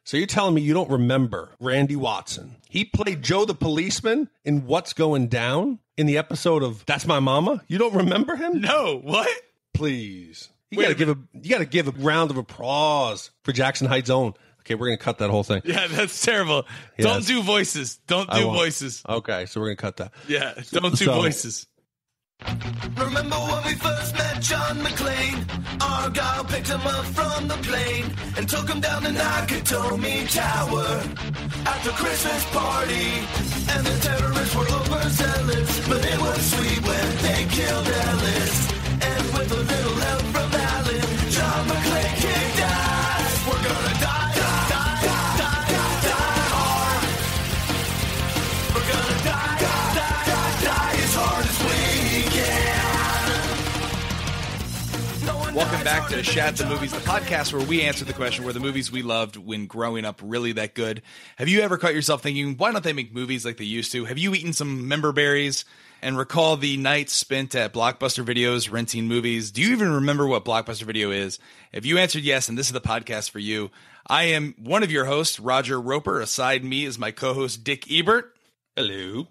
So you're telling me you don't remember Randy Watson? He played Joe the policeman in What's Going Down in the episode of That's My Mama? You don't remember him? No, what? Please. You gotta give a round of applause for Jackson Heights' own. Okay, we're gonna cut that whole thing. Yeah, that's terrible. Yes. Don't do voices. Don't do voices. Okay, so we're gonna cut that. Yeah, don't do voices. Remember when we first met John McClane? Argyle picked him up from the plane and took him down to Nakatomi Tower at the Christmas party. And the terrorists were overzealous, but it was sweet when they killed Ellis. And with a little help from Alan, John McClane kicked ass. We're gonna die, die, die, die, die, die hard. We're gonna die, die, die, die as hard as we can. Welcome back to Shat the Movies, the podcast where we answer the question, were the movies we loved when growing up really that good? Have you ever caught yourself thinking, why don't they make movies like they used to? Have you eaten some member berries and recall the nights spent at Blockbuster Videos renting movies? Do you even remember what Blockbuster Video is? If you answered yes, and this is the podcast for you, I am one of your hosts, Roger Roper. Aside me is my co-host, Dick Ebert. Hello.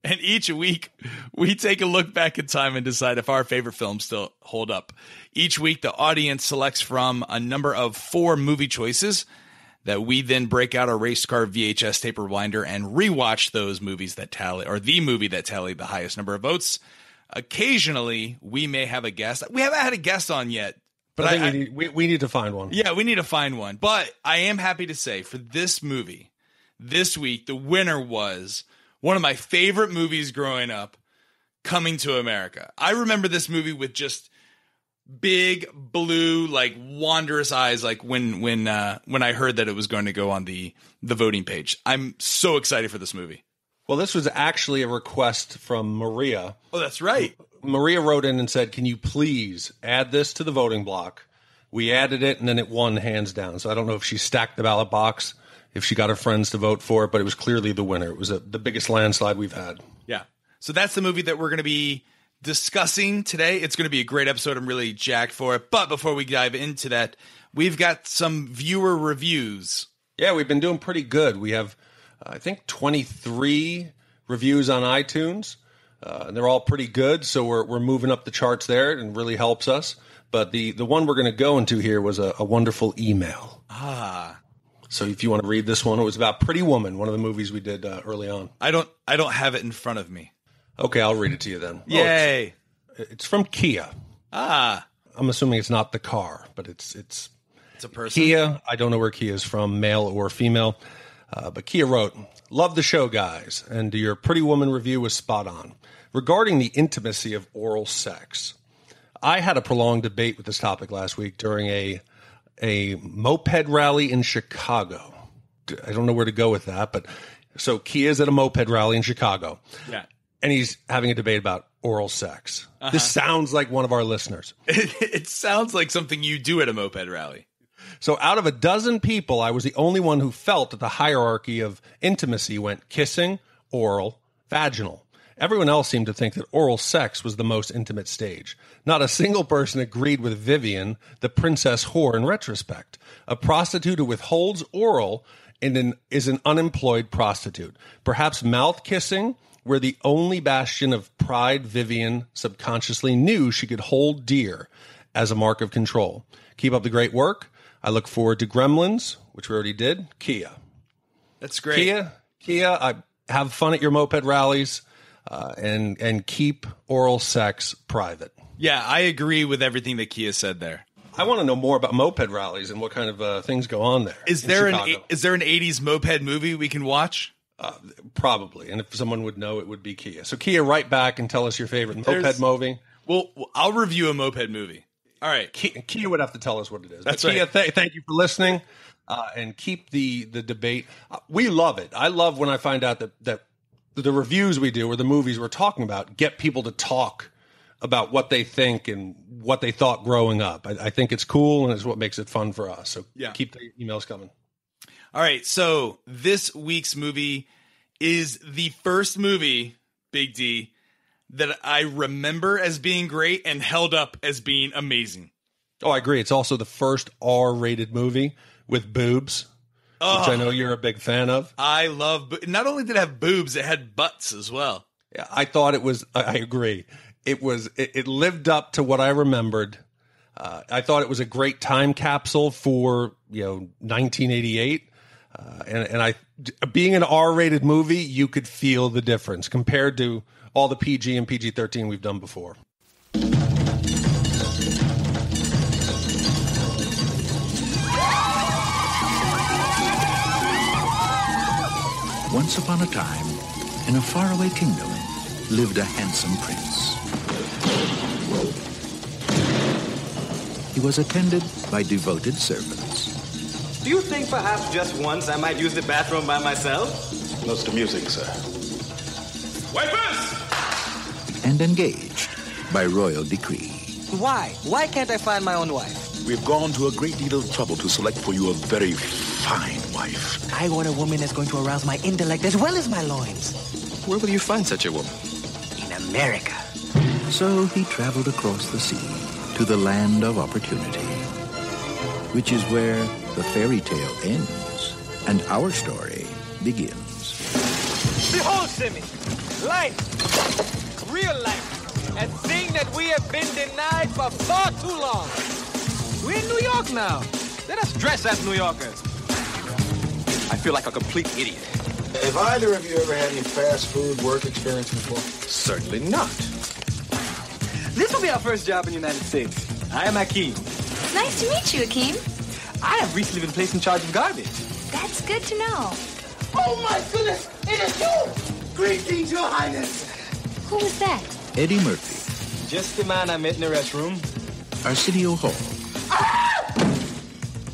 And each week, we take a look back in time and decide if our favorite films still hold up. Each week, the audience selects from a number of 4 movie choices that we then break out a race car VHS tape rewinder and rewatch those movies that tally, or the movie that tallied the highest number of votes. Occasionally, we may have a guest. We haven't had a guest on yet. But I think we need to find one. Yeah, we need to find one. But I am happy to say for this movie, this week, the winner was one of my favorite movies growing up, Coming to America. I remember this movie with just big blue, like wondrous eyes, like when I heard that it was going to go on the voting page. I'm so excited for this movie. Well, this was actually a request from Maria. Oh, that's right. Maria wrote in and said, can you please add this to the voting block? We added it, and then it won hands down. So I don't know if she stacked the ballot box, if she got her friends to vote for it, but it was clearly the winner. It was the biggest landslide we've had. Yeah. So that's the movie that we're going to be discussing today. It's going to be a great episode. I'm really jacked for it. But before we dive into that, we've got some viewer reviews. Yeah, we've been doing pretty good. We have, I think, 23 reviews on iTunes. And they're all pretty good, so we're moving up the charts there, and it really helps us. But the one we're going to go into here was a wonderful email. So if you want to read this one, it was about Pretty Woman, one of the movies we did early on. I don't have it in front of me. Okay, I'll read it to you then. Yay! It's from Kia. I'm assuming it's not the car, but it's a person. Kia. I don't know where Kia is from, male or female. But Kia wrote, "Love the show, guys, and your Pretty Woman review was spot on. Regarding the intimacy of oral sex, I had a prolonged debate with this topic last week during a moped rally in Chicago. I don't know where to go with that, but so Kia's at a moped rally in Chicago. Yeah. And he's having a debate about oral sex. This sounds like one of our listeners. It sounds like something you do at a moped rally. So out of a dozen people, I was the only one who felt that the hierarchy of intimacy went kissing, oral, vaginal. Everyone else seemed to think that oral sex was the most intimate stage. Not a single person agreed with Vivian, the princess whore in retrospect. A prostitute who withholds oral is an unemployed prostitute. Perhaps mouth kissing were the only bastion of pride Vivian subconsciously knew she could hold dear as a mark of control. Keep up the great work. I look forward to Gremlins, which we already did. Kia." That's great. Kia, I have fun at your moped rallies. And keep oral sex private. Yeah, I agree with everything that Kia said there. I want to know more about moped rallies and what kind of things go on there. Is there an 80s moped movie we can watch? Probably. And if someone would know, it would be Kia. So Kia, write back and tell us your favorite moped movie. Well, I'll review a moped movie. All right. Kia would have to tell us what it is. That's Kia, right. Thank you for listening and keep the debate. We love it. I love when I find out that the reviews we do or the movies we're talking about get people to talk about what they think and what they thought growing up. I think it's cool, and it's what makes it fun for us. So keep the emails coming. All right. So this week's movie is the first movie, Big D, that I remember as being great and held up as being amazing. Oh, I agree. It's also the first R-rated movie with boobs. which I know you're a big fan of. I love, not only did it have boobs, it had butts as well. Yeah, I thought it was, I agree. It lived up to what I remembered. I thought it was a great time capsule for, 1988. And being an R-rated movie, you could feel the difference compared to all the PG and PG-13 we've done before. Once upon a time, in a faraway kingdom, lived a handsome prince. He was attended by devoted servants. Do you think perhaps just once I might use the bathroom by myself? Notes to music, sir. Wipers! And engaged by royal decree. Why? Why can't I find my own wife? We've gone to a great deal of trouble to select for you a very fine wife. I want a woman that's going to arouse my intellect as well as my loins. Where will you find such a woman? In America. So he traveled across the sea to the land of opportunity, which is where the fairy tale ends and our story begins. Behold, Semmi, life, real life, a thing that we have been denied for far too long. We're in New York now. Let us dress as New Yorkers. I feel like a complete idiot. Have either of you ever had any fast food work experience before? Certainly not. This will be our first job in the United States. I am Akeem. Nice to meet you, Akeem. I have recently been placed in charge of garbage. That's good to know. Oh my goodness, it is you! Greetings, Your Highness! Who was that? Eddie Murphy, Just the man I met in the restroom. Arsenio Hall,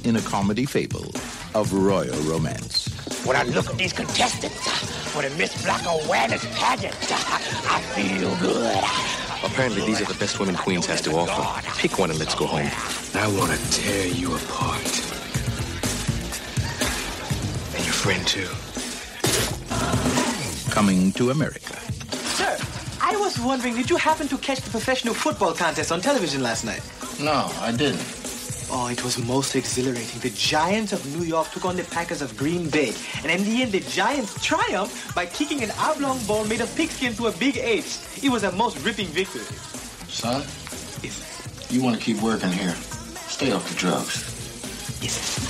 in a comedy fable of royal romance. When I look at these contestants for the Miss Black Awareness pageant, I feel good. Apparently, these are the best women Queens has to offer. Pick one and let's go home. I want to tear you apart. And your friend, too. Coming to America. Sir, I was wondering, did you happen to catch the professional football contest on television last night? No, I didn't. Oh, it was most exhilarating. The Giants of New York took on the Packers of Green Bay. And in the end, the Giants triumphed by kicking an oblong ball made of pigskin to a big H. It was a most ripping victory. Son, Yes. you want to keep working here. Stay off the drugs. Yes.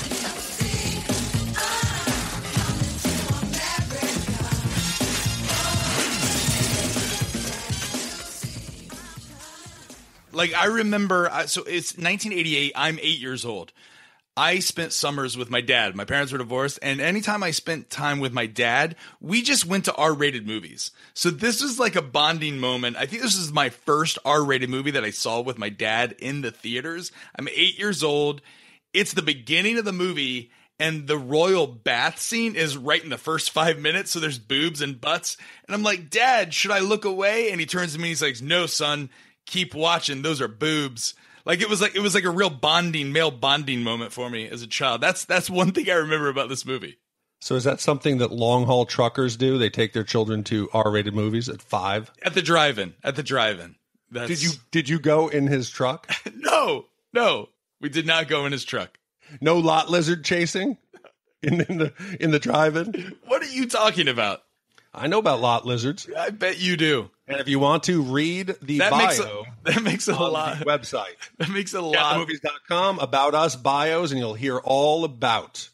Like, I remember, so it's 1988. I'm 8 years old. I spent summers with my dad. My parents were divorced, and anytime I spent time with my dad, we just went to R-rated movies. So this was like a bonding moment. I think this is my first R-rated movie that I saw with my dad in the theaters. I'm 8 years old. It's the beginning of the movie, and the royal bath scene is right in the first 5 minutes, so there's boobs and butts. And I'm like, Dad, should I look away? And he turns to me and he's like, no, son. Keep watching. Those are boobs. Like it was like a real male bonding moment for me as a child. That's one thing I remember about this movie. So is that something that long haul truckers do? They take their children to R-rated movies at 5? At the drive-in. Did you go in his truck? No, we did not go in his truck. No lot lizard chasing in the drive-in? What are you talking about? I know about lot lizards. I bet you do. And if you want to read the bio, that makes a on lot. The website. That makes a lot. Movies.com, about us bios, and you'll hear all about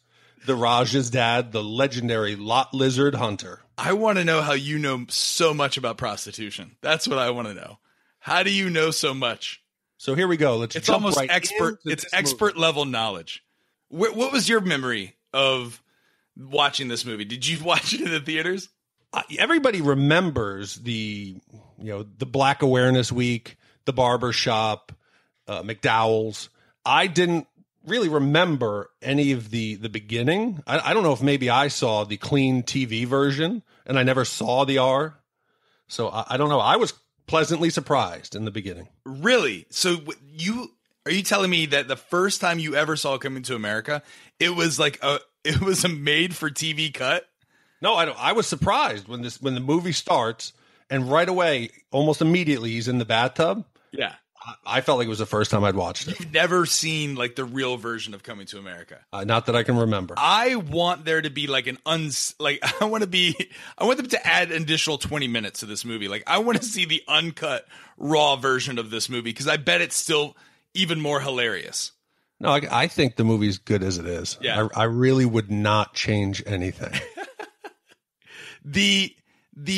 the Raj's dad, the legendary lot lizard hunter. I want to know how you know so much about prostitution. That's what I want to know. How do you know so much? So here we go. It's jump almost right expert. It's expert level knowledge. What was your memory of watching this movie? Did you watch it in the theaters? Everybody remembers the Black Awareness Week, the barber shop, McDowell's. I didn't really remember any of the beginning. I don't know if maybe I saw the clean TV version and I never saw the R. So I don't know. I was pleasantly surprised in the beginning. Really? So are you telling me that the first time you ever saw Coming to America, it was a made for TV cut? No, I was surprised when the movie starts and right away, almost immediately, he's in the bathtub. Yeah. I felt like it was the first time I'd watched it. You've never seen like the real version of Coming to America. Not that I can remember. I want there to be like I want them to add an additional 20 minutes to this movie. Like I want to see the uncut raw version of this movie because I bet it's still even more hilarious. No, I think the movie's good as it is. Yeah. I really would not change anything. The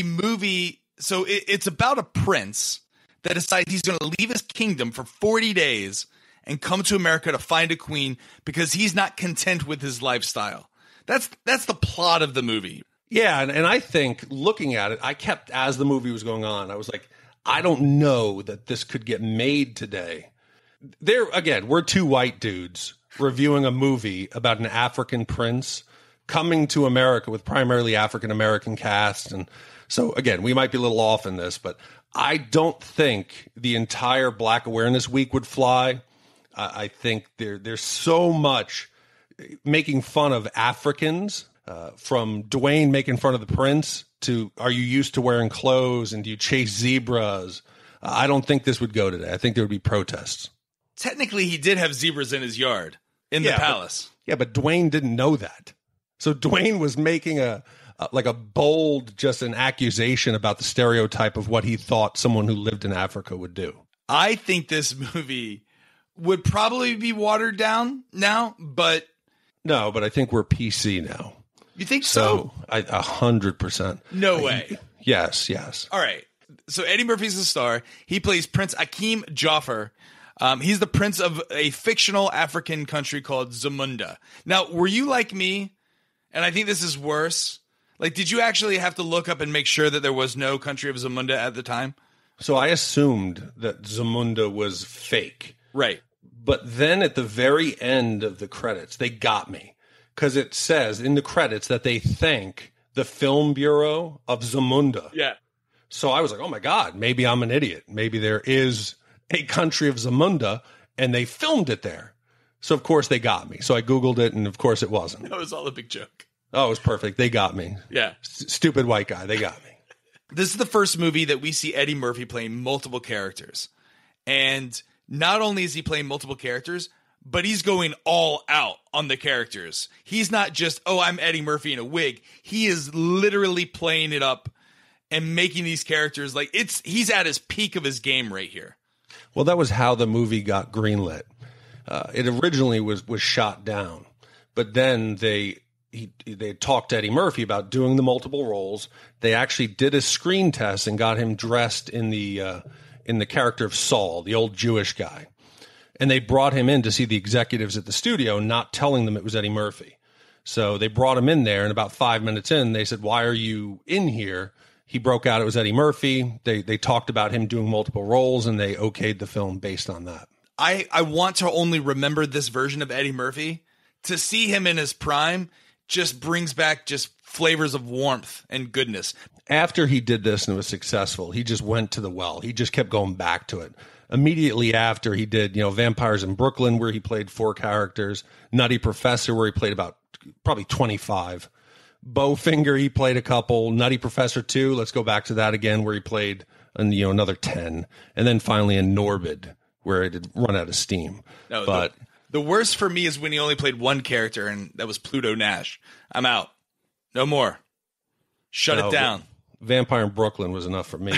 movie, so it's about a prince that decides he's going to leave his kingdom for 40 days and come to America to find a queen because he's not content with his lifestyle. That's the plot of the movie. Yeah, and I think looking at it, I kept, as the movie was going on, I was like, I don't know that this could get made today. We're two white dudes reviewing a movie about an African prince coming to America with primarily African-American cast. And so, again, we might be a little off in this, but I don't think the entire Black Awareness Week would fly. I think there's so much making fun of Africans, from Dwayne making fun of the prince to are you used to wearing clothes and do you chase zebras? I don't think this would go today. I think there would be protests. Technically, he did have zebras in his yard in the palace. But Dwayne didn't know that. So Dwayne was making a bold, just an accusation about the stereotype of what he thought someone who lived in Africa would do. I think this movie would probably be watered down now, but... No, but I think we're PC now. You think so? 100%. No way. Yes. All right. So Eddie Murphy's the star. He plays Prince Akeem Joffer. He's the prince of a fictional African country called Zamunda. Now, were you like me? And I think this is worse. Like, did you actually have to look up and make sure that there was no country of Zamunda at the time? So I assumed that Zamunda was fake. Right. But then at the very end of the credits, they got me. Because it says in the credits that they thank the Film Bureau of Zamunda. Yeah. So I was like, oh my God, maybe I'm an idiot. Maybe there is a country of Zamunda and they filmed it there. So of course they got me. So I Googled it and of course it wasn't. That was all a big joke. Oh, it was perfect. They got me. Yeah. Stupid white guy. They got me. This is the first movie that we see Eddie Murphy playing multiple characters. And not only is he playing multiple characters, but he's going all out on the characters. He's not just, oh, I'm Eddie Murphy in a wig. He is literally playing it up and making these characters like he's at his peak of his game right here. Well, that was how the movie got greenlit. It originally was shot down, but then they talked to Eddie Murphy about doing the multiple roles. They actually did a screen test and got him dressed in the character of Saul, the old Jewish guy. And they brought him in to see the executives at the studio, not telling them it was Eddie Murphy. So they brought him in there, and about 5 minutes in, they said, why are you in here? He broke out it was Eddie Murphy. They talked about him doing multiple roles, and they okayed the film based on that. I want to only remember this version of Eddie Murphy. To see him in his prime just brings back just flavors of warmth and goodness. After he did this and it was successful, he just went to the well. He just kept going back to it. Immediately after he did, Vampires in Brooklyn, where he played 4 characters, Nutty Professor, where he played about probably 25. Bowfinger, he played a couple. Nutty Professor 2, let's go back to that again, where he played another 10. And then finally in Norbid, where it had run out of steam. No, but the worst for me is when he only played one character, and that was Pluto Nash. I'm out. No more. Shut it down. Vampire in Brooklyn was enough for me,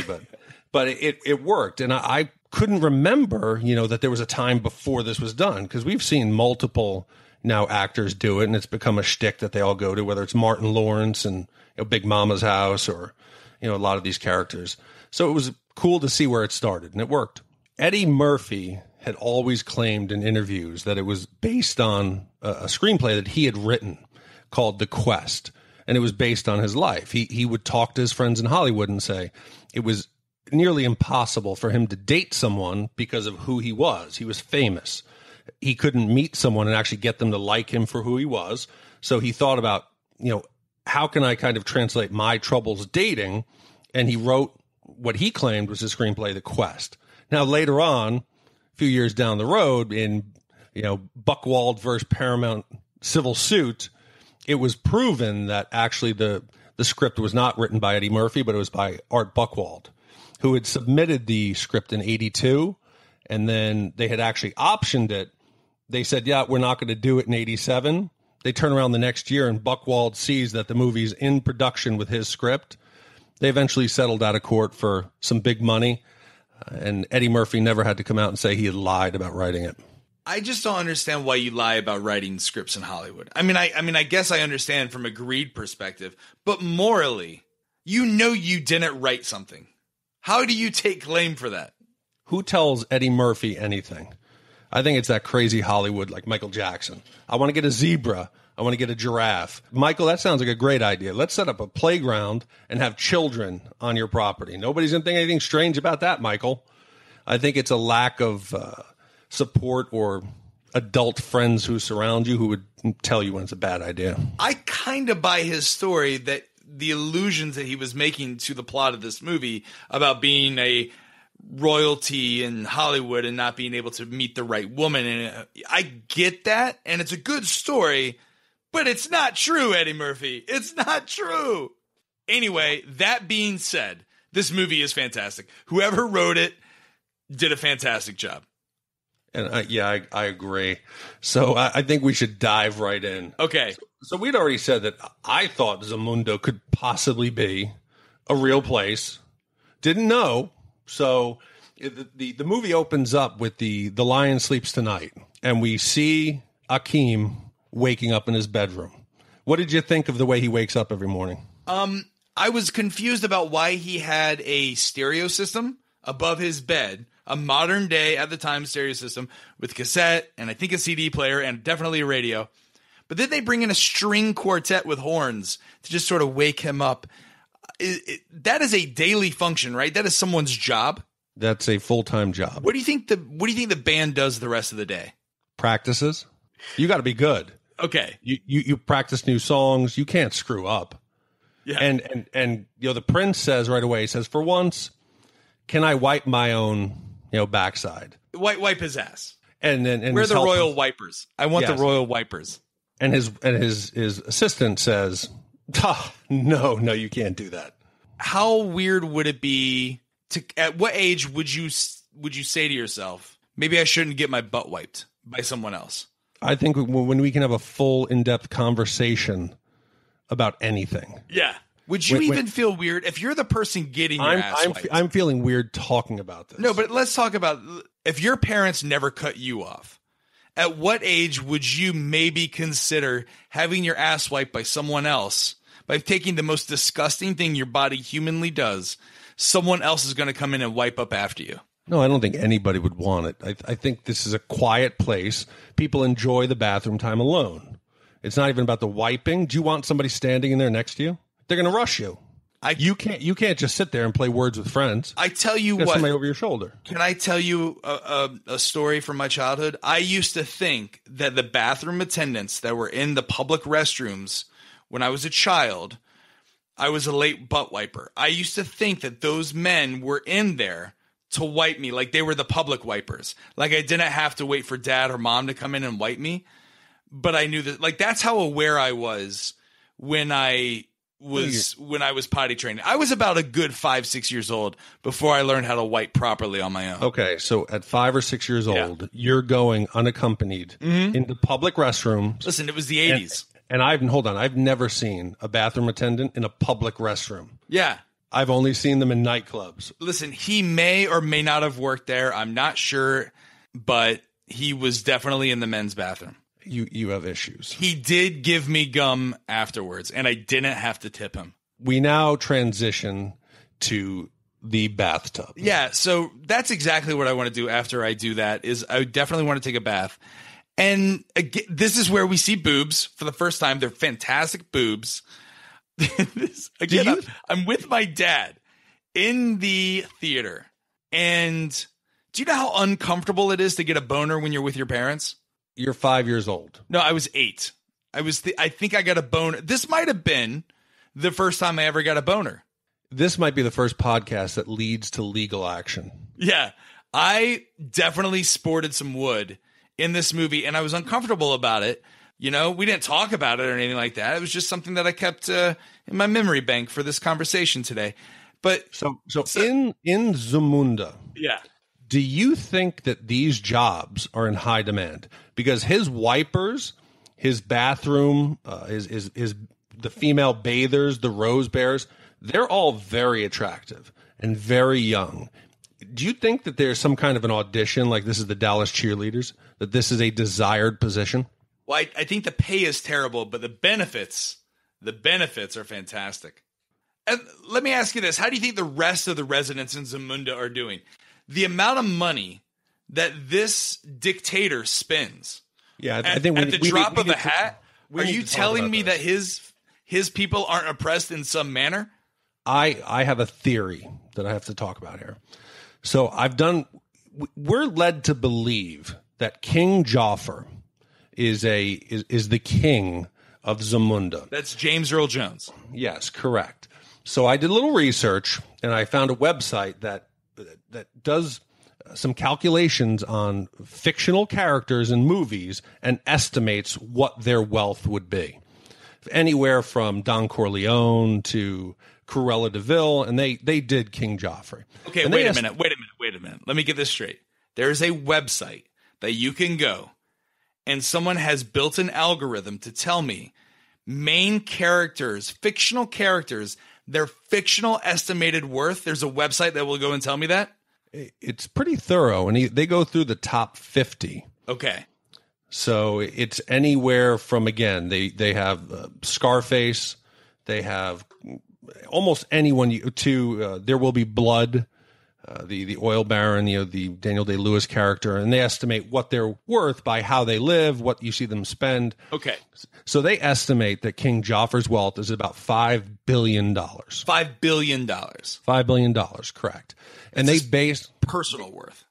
but it worked. And I couldn't remember, that there was a time before this was done, because we've seen multiple now actors do it, and it's become a shtick that they all go to, whether it's Martin Lawrence and Big Mama's House or, a lot of these characters. So it was cool to see where it started, and it worked. Eddie Murphy had always claimed in interviews that it was based on a screenplay that he had written called The Quest, and it was based on his life. He would talk to his friends in Hollywood and say it was nearly impossible for him to date someone because of who he was. He was famous. He couldn't meet someone and actually get them to like him for who he was. So he thought about, how can I kind of translate my troubles dating? And he wrote what he claimed was his screenplay, The Quest. Now, later on, a few years down the road in, Buchwald versus Paramount civil suit, it was proven that actually the script was not written by Eddie Murphy, but it was by Art Buchwald, who had submitted the script in 1982. and then they had actually optioned it. They said, yeah, we're not going to do it in 87. They turn around the next year and Buchwald sees that the movie's in production with his script. They eventually settled out of court for some big money, and Eddie Murphy never had to come out and say he had lied about writing it. I just don't understand why you lie about writing scripts in Hollywood. I guess I understand from a greed perspective, but morally, you didn't write something. How do you take claim for that? Who tells Eddie Murphy anything? I think it's that crazy Hollywood like Michael Jackson. I want to get a zebra. I want to get a giraffe. Michael, that sounds like a great idea. Let's set up a playground and have children on your property. Nobody's going to think anything strange about that, Michael. I think it's a lack of support or adult friends who surround you who would tell you when it's a bad idea. I kind of buy his story that the allusions that he was making to the plot of this movie about being a royalty in Hollywood and not being able to meet the right woman. And I get that. And it's a good story, but it's not true, Eddie Murphy. It's not true. Anyway, that being said, this movie is fantastic. Whoever wrote it did a fantastic job. And I agree. So I think we should dive right in. Okay. So we'd already said that I thought Zamundo could possibly be a real place. Didn't know. So the movie opens up with the lion sleeps tonight, and we see Akeem waking up in his bedroom. What did you think of the way he wakes up every morning? I was confused about why he had a stereo system above his bed, a modern day at the time stereo system with cassette and I think a CD player and definitely a radio. But then they bring in a string quartet with horns to just sort of wake him up. That is a daily function, right? That is someone's job. That's a full-time job. What do you think the band does the rest of the day? Practices. You got to be good. Okay. You practice new songs. You can't screw up. Yeah. And the prince says right away, he says, for once, can I wipe my own, backside? Wipe his ass. And we're the royal wipers. I want the royal wipers. And his assistant says, no, you can't do that. How weird would it be at what age would you say to yourself, maybe I shouldn't get my butt wiped by someone else? I think when we can have a full in-depth conversation about anything. Yeah. Would you even feel weird if you're the person getting your ass wiped? I'm feeling weird talking about this. No, but let's talk about if your parents never cut you off. At what age would you maybe consider having your ass wiped by someone else? By taking the most disgusting thing your body humanly does, someone else is going to come in and wipe up after you. No, I don't think anybody would want it. I think this is a quiet place. People enjoy the bathroom time alone. It's not even about the wiping. Do you want somebody standing in there next to you? They're going to rush you. You can't just sit there and play words with friends. I tell you what. Somebody over your shoulder. Can I tell you a story from my childhood? I used to think that the bathroom attendants that were in the public restrooms when I was a child, I was a late butt wiper. I used to think that those men were in there to wipe me, like they were the public wipers. Like I didn't have to wait for dad or mom to come in and wipe me. But I knew that, like, that's how aware I was when I was potty trained. I was about a good 5-6 years old before I learned how to wipe properly on my own. Okay, so at 5 or 6 years old, you're going unaccompanied into public restrooms. Listen, it was the 80s. And I've never seen a bathroom attendant in a public restroom. Yeah. I've only seen them in nightclubs. Listen, he may or may not have worked there. I'm not sure, but he was definitely in the men's bathroom. You have issues. He did give me gum afterwards, and I didn't have to tip him. We now transition to the bathtub. Yeah, so that's exactly what I want to do after I do that, is I definitely want to take a bath. And again, this is where we see boobs for the first time. They're fantastic boobs. I'm with my dad in the theater. And do you know how uncomfortable it is to get a boner when you're with your parents? You're 5 years old. No, I was 8. I think I got a boner. This might have been the first time I ever got a boner. This might be the first podcast that leads to legal action. Yeah, I definitely sported some wood in this movie, and I was uncomfortable about it. We didn't talk about it or anything like that. It was just something that I kept in my memory bank for this conversation today. But so in Zamunda, yeah, Do you think that these jobs are in high demand? Because his wipers, his bathroom, the female bathers, the rose bearers, they're all very attractive and very young. Do you think that there's some kind of an audition, like this is the Dallas Cheerleaders, that this is a desired position? Well, I think the pay is terrible, but the benefits are fantastic. And let me ask you this. How do you think the rest of the residents in Zamunda are doing? The amount of money that this dictator spends. Yeah, I think at the drop of a hat, are you telling me that his people aren't oppressed in some manner? I have a theory that I have to talk about here. So we're led to believe that King Jaffe is the king of Zamunda. That's James Earl Jones. Yes, correct. So I did a little research, and I found a website that does some calculations on fictional characters in movies and estimates what their wealth would be. Anywhere from Don Corleone to Cruella de Vil, and they did King Jaffe. Okay, wait a minute. Let me get this straight. There's a website that you can go, and someone has built an algorithm to tell me main characters, fictional characters, their fictional estimated worth. There's a website that will go and tell me that? It's pretty thorough, and they go through the top 50. Okay. So it's anywhere from, again, they have Scarface, they have almost anyone to There Will Be Blood, the oil baron, the Daniel Day-Lewis character, and they estimate what they're worth by how they live, what you see them spend. Okay. So they estimate that King Jaffe's wealth is about $5 billion. $5 billion. $5 billion, correct. And they base personal worth.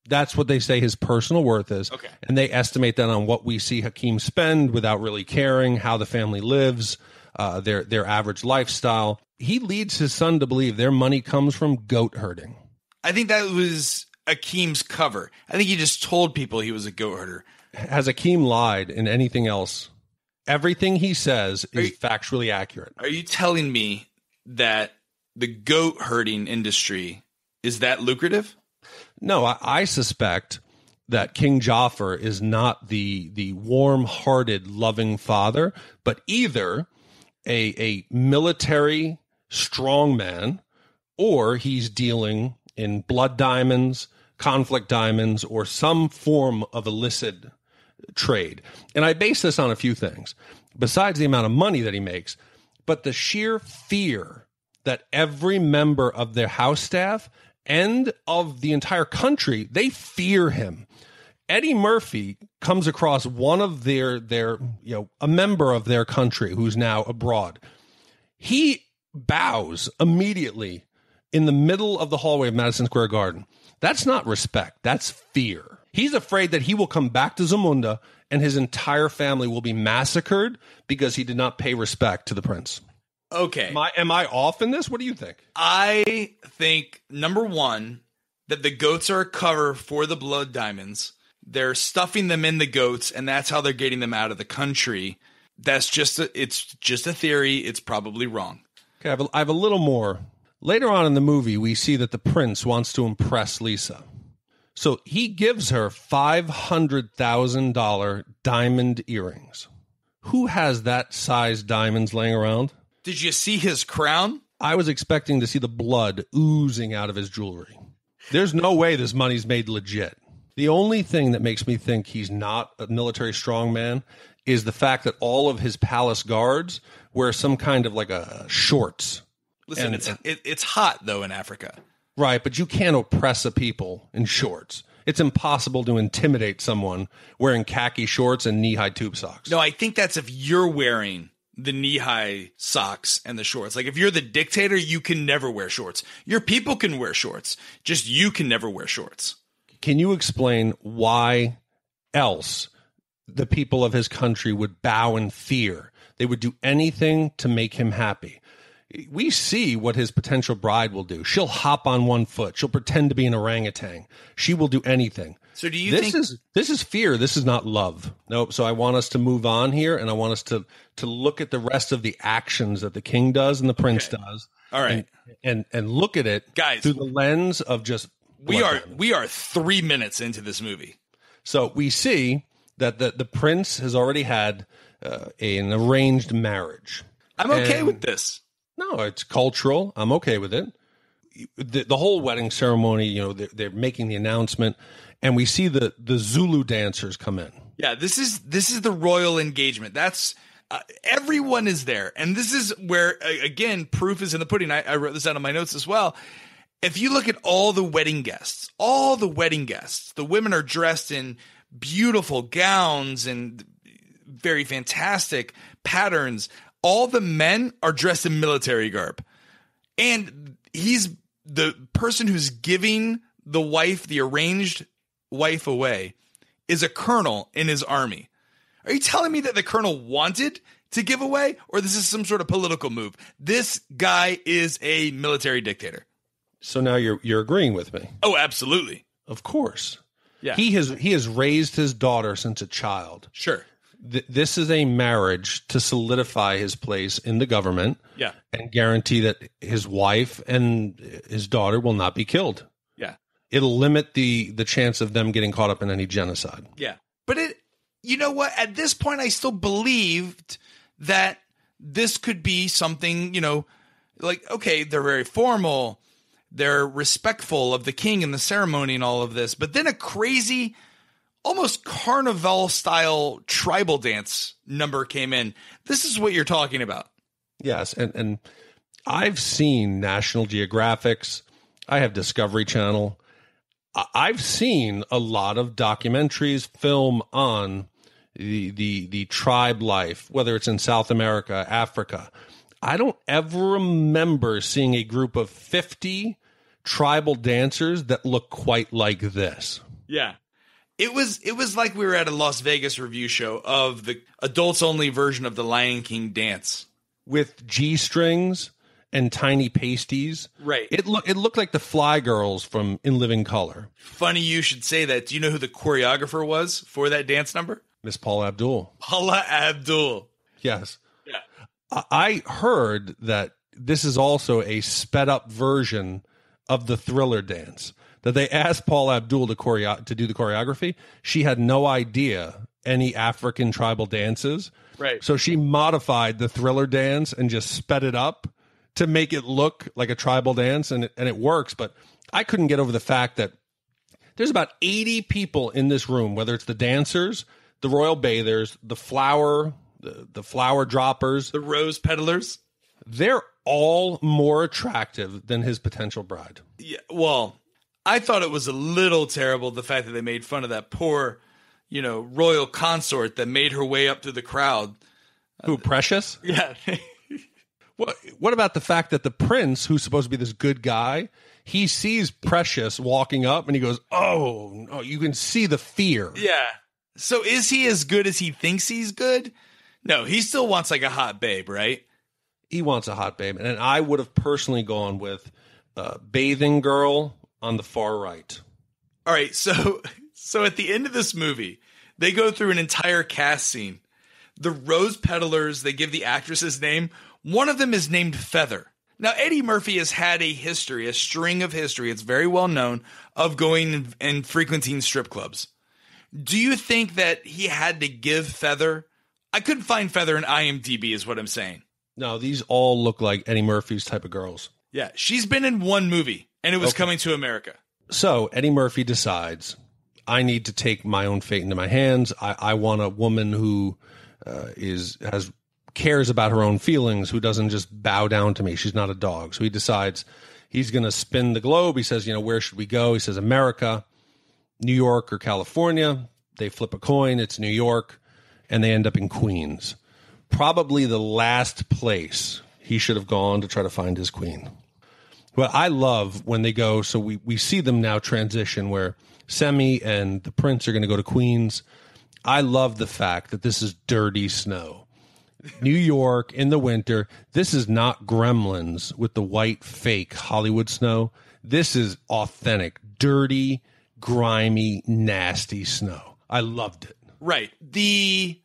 That's what they say his personal worth is. Okay. And they estimate that on what we see Akeem spend without really caring, how the family lives, their average lifestyle. He leads his son to believe their money comes from goat herding. I think that was Akeem's cover. I think he just told people he was a goat herder. Has Akeem lied in anything else? Everything he says is factually accurate. Are you telling me that the goat herding industry is that lucrative? No, I suspect that King Jaffe is not the warm-hearted, loving father, but either a military strongman, or he's dealing in blood diamonds, conflict diamonds, or some form of illicit trade. And I base this on a few things, besides the amount of money that he makes, but the sheer fear that every member of their house staff and of the entire country, they fear him. Eddie Murphy comes across one of their a member of their country who's now abroad. He bows immediately in the middle of the hallway of Madison Square Garden. That's not respect. That's fear. He's afraid that he will come back to Zamunda and his entire family will be massacred because he did not pay respect to the prince. Okay. Am I off in this? What do you think? I think, number one, that the goats are a cover for the blood diamonds. They're stuffing them in the goats, and that's how they're getting them out of the country. It's just a theory. It's probably wrong. Okay, I have a little more. Later on in the movie, we see that the prince wants to impress Lisa. So he gives her $500,000 diamond earrings. Who has that size diamonds laying around? Did you see his crown? I was expecting to see the blood oozing out of his jewelry. There's no way this money's made legit. The only thing that makes me think he's not a military strongman is the fact that all of his palace guards wear some kind of like a shorts. Listen, it's hot, though, in Africa. Right, but you can't oppress a people in shorts. It's impossible to intimidate someone wearing khaki shorts and knee-high tube socks. No, I think that's if you're wearing the knee-high socks and the shorts. Like, if you're the dictator, you can never wear shorts. Your people can wear shorts. Just you can never wear shorts. Can you explain why else the people of his country would bow in fear? They would do anything to make him happy. We see what his potential bride will do. She'll hop on one foot. She'll pretend to be an orangutan. She will do anything. So do you think this is fear? This is not love. Nope. So I want us to move on here, and I want us to look at the rest of the actions that the king does and the prince does. All right. And look at it, guys, through the lens of just We are 3 minutes into this movie. So we see that the prince has already had an arranged marriage. I'm okay with this. No, it's cultural. I'm okay with it. The whole wedding ceremony, you know, they're making the announcement, and we see the Zulu dancers come in. Yeah, this is the royal engagement. That's everyone is there, and this is where again proof is in the pudding. I wrote this out on my notes as well. If you look at all the wedding guests, the women are dressed in beautiful gowns and very fantastic patterns. All the men are dressed in military garb. And he's the person who's giving the wife, the arranged wife away, is a colonel in his army. Are you telling me that the colonel wanted to give away, or this is some sort of political move? This guy is a military dictator. So now you're agreeing with me. Oh, absolutely. Of course. Yeah. He has raised his daughter since a child. Sure. This is a marriage to solidify his place in the government. Yeah. And guarantee that his wife and his daughter will not be killed. Yeah. It'll limit the chance of them getting caught up in any genocide. Yeah. But you know what? At this point, I still believed that this could be something, you know, like, okay, they're very formal. They're respectful of the king and the ceremony and all of this. But then a crazy, almost carnival-style tribal dance number came in. This is what you're talking about. Yes, and I've seen National Geographics. I have Discovery Channel. I've seen a lot of documentaries, film on the tribe life, whether it's in South America, Africa. I don't ever remember seeing a group of 50 tribal dancers that look quite like this. Yeah. It was like we were at a Las Vegas review show of the adults only version of the Lion King dance. With G-strings and tiny pasties. Right. It looked like the Fly Girls from In Living Color. Funny you should say that. Do you know who the choreographer was for that dance number? Miss Paula Abdul. Paula Abdul. Yes. Yeah. I heard that this is also a sped up version of the Thriller dance. That they asked Paula Abdul to do the choreography. She had no idea any African tribal dances. Right. So she modified the Thriller dance and just sped it up to make it look like a tribal dance, and it works. But I couldn't get over the fact that there's about 80 people in this room, whether it's the dancers, the royal bathers, the flower droppers, the rose peddlers. They're all more attractive than his potential bride. Yeah, well, I thought it was a little terrible, the fact that they made fun of that poor, you know, royal consort that made her way up through the crowd. Who, Precious? Yeah. What about the fact that the prince, who's supposed to be this good guy, he sees Precious walking up and he goes, oh, no, you can see the fear. Yeah. So is he as good as he thinks he's good? No, he still wants like a hot babe, right? He wants a hot babe. And I would have personally gone with Bathing Girl on the far right. All right. So at the end of this movie, they go through an entire cast scene. The rose peddlers, they give the actress's name. One of them is named Feather. Now, Eddie Murphy has had a history, a string of history, it's very well known, of going and frequenting strip clubs. Do you think that he had to give Feather? I couldn't find Feather in IMDb is what I'm saying. No, these all look like Eddie Murphy's type of girls. Yeah, she's been in one movie, and it was Coming to America. So Eddie Murphy decides, I need to take my own fate into my hands. I want a woman who cares about her own feelings, who doesn't just bow down to me. She's not a dog. So he decides he's going to spin the globe. He says, where should we go? He says, America, New York, or California. They flip a coin. It's New York, and they end up in Queens. Probably the last place he should have gone to try to find his queen. Well, I love when they go, so we see them now transition where Semmi and the prince are going to go to Queens. I love the fact that this is dirty snow. New York in the winter. This is not Gremlins with the white fake Hollywood snow. This is authentic, dirty, grimy, nasty snow. I loved it. Right. The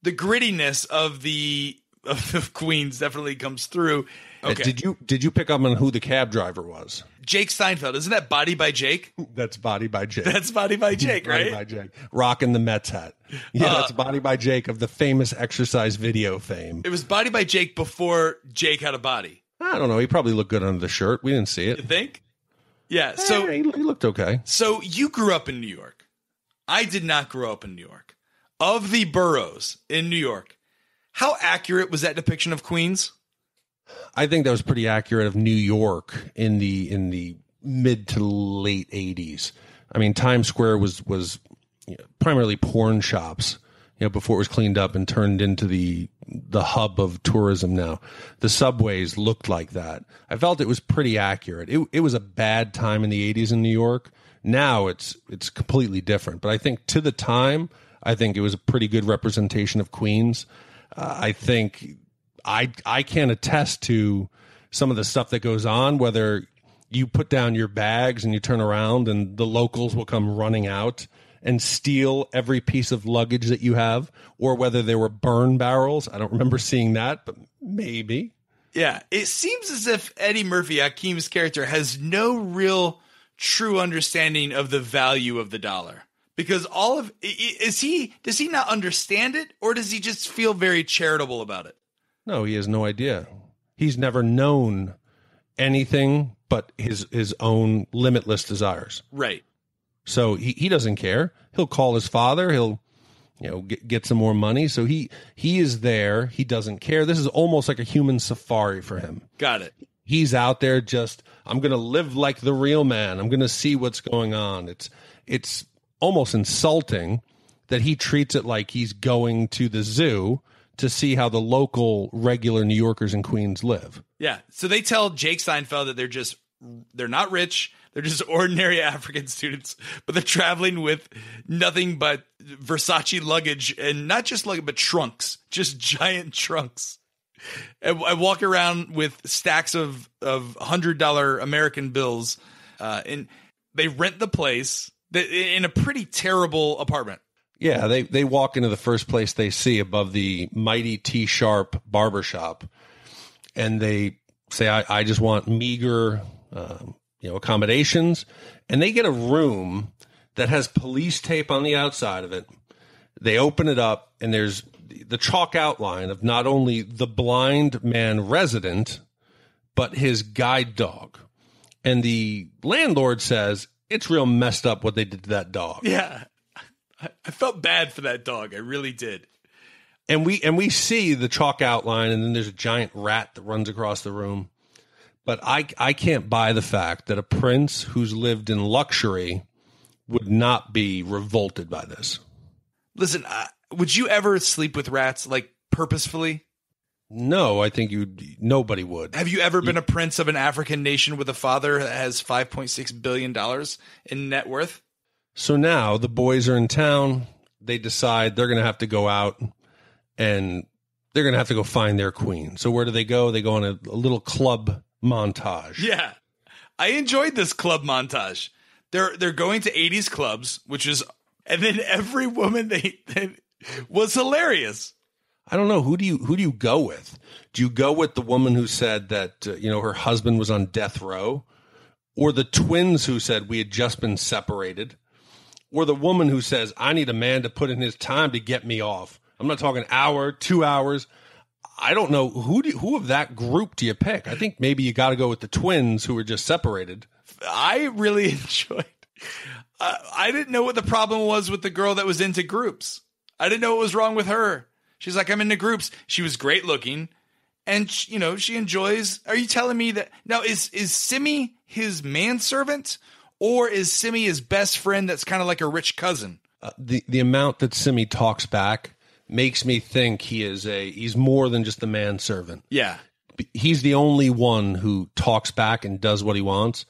grittiness of the of Queens definitely comes through. Okay. Did you pick up on who the cab driver was? Jake Steinfeld. Isn't that Body by Jake? That's Body by Jake. That's Body by Jake, right? Body by Jake. Rocking the Mets hat. Yeah, that's Body by Jake of the famous exercise video fame. It was Body by Jake before Jake had a body. I don't know. He probably looked good under the shirt. We didn't see it. You think? Yeah. So he looked okay. So you grew up in New York. I did not grow up in New York. Of the boroughs in New York, how accurate was that depiction of Queens? I think that was pretty accurate of New York in the mid to late 80s. I mean, Times Square was primarily porn shops, before it was cleaned up and turned into the hub of tourism now. The subways looked like that. I felt it was pretty accurate. It was a bad time in the 80s in New York. Now it's completely different. But I think to the time, I think it was a pretty good representation of Queens. I think I can attest to some of the stuff that goes on, whether you put down your bags and you turn around and the locals will come running out and steal every piece of luggage that you have, or whether there were burn barrels. I don't remember seeing that, but maybe. Yeah, it seems as if Eddie Murphy, Akeem's character, has no real true understanding of the value of the dollar. Because does he not understand it, or does he just feel very charitable about it? No, he has no idea. He's never known anything but his own limitless desires. Right. So he doesn't care. He'll call his father. He'll get some more money. So he is there. He doesn't care. This is almost like a human safari for him. Got it. He's out there just, I'm going to live like the real man. I'm going to see what's going on. It's almost insulting that he treats it like he's going to the zoo to see how the local regular New Yorkers in Queens live. Yeah. So they tell Jake Steinfeld that they're not rich. They're just ordinary African students, but they're traveling with nothing but Versace luggage, and not just luggage, but trunks, just giant trunks. And I walk around with stacks of $100 American bills, and they rent the place in a pretty terrible apartment. Yeah, they walk into the first place they see above the mighty T Sharp barbershop, and they say, I just want meager accommodations, and they get a room that has police tape on the outside of it. They open it up, and there's the chalk outline of not only the blind man resident, but his guide dog. And the landlord says, it's real messed up what they did to that dog. Yeah. I felt bad for that dog. I really did. And we see the chalk outline, and then there's a giant rat that runs across the room. But I can't buy the fact that a prince who's lived in luxury would not be revolted by this. Listen, would you ever sleep with rats, like purposefully? No, I think nobody would. Have you ever been a prince of an African nation with a father that has $5.6 billion in net worth? So now the boys are in town. They decide they're going to have to go out and they're going to have to go find their queen. So where do they go? They go on a little club montage. Yeah. I enjoyed this club montage. They're going to 80s clubs, and then every woman they was hilarious. I don't know. Who do you go with? Do you go with the woman who said that, her husband was on death row, or the twins who said we had just been separated, or the woman who says, I need a man to put in his time to get me off? I'm not talking hour, 2 hours. I don't know. Who of that group do you pick? I think maybe you got to go with the twins who were just separated. I really enjoyed. I didn't know what the problem was with the girl that was into groups. I didn't know what was wrong with her. She's like, I'm into groups. She was great looking, and she enjoys. Are you telling me that now is Semmi his manservant, or is Semmi his best friend? That's kind of like a rich cousin. The amount that Semmi talks back makes me think he's more than just a manservant. Yeah. He's the only one who talks back and does what he wants.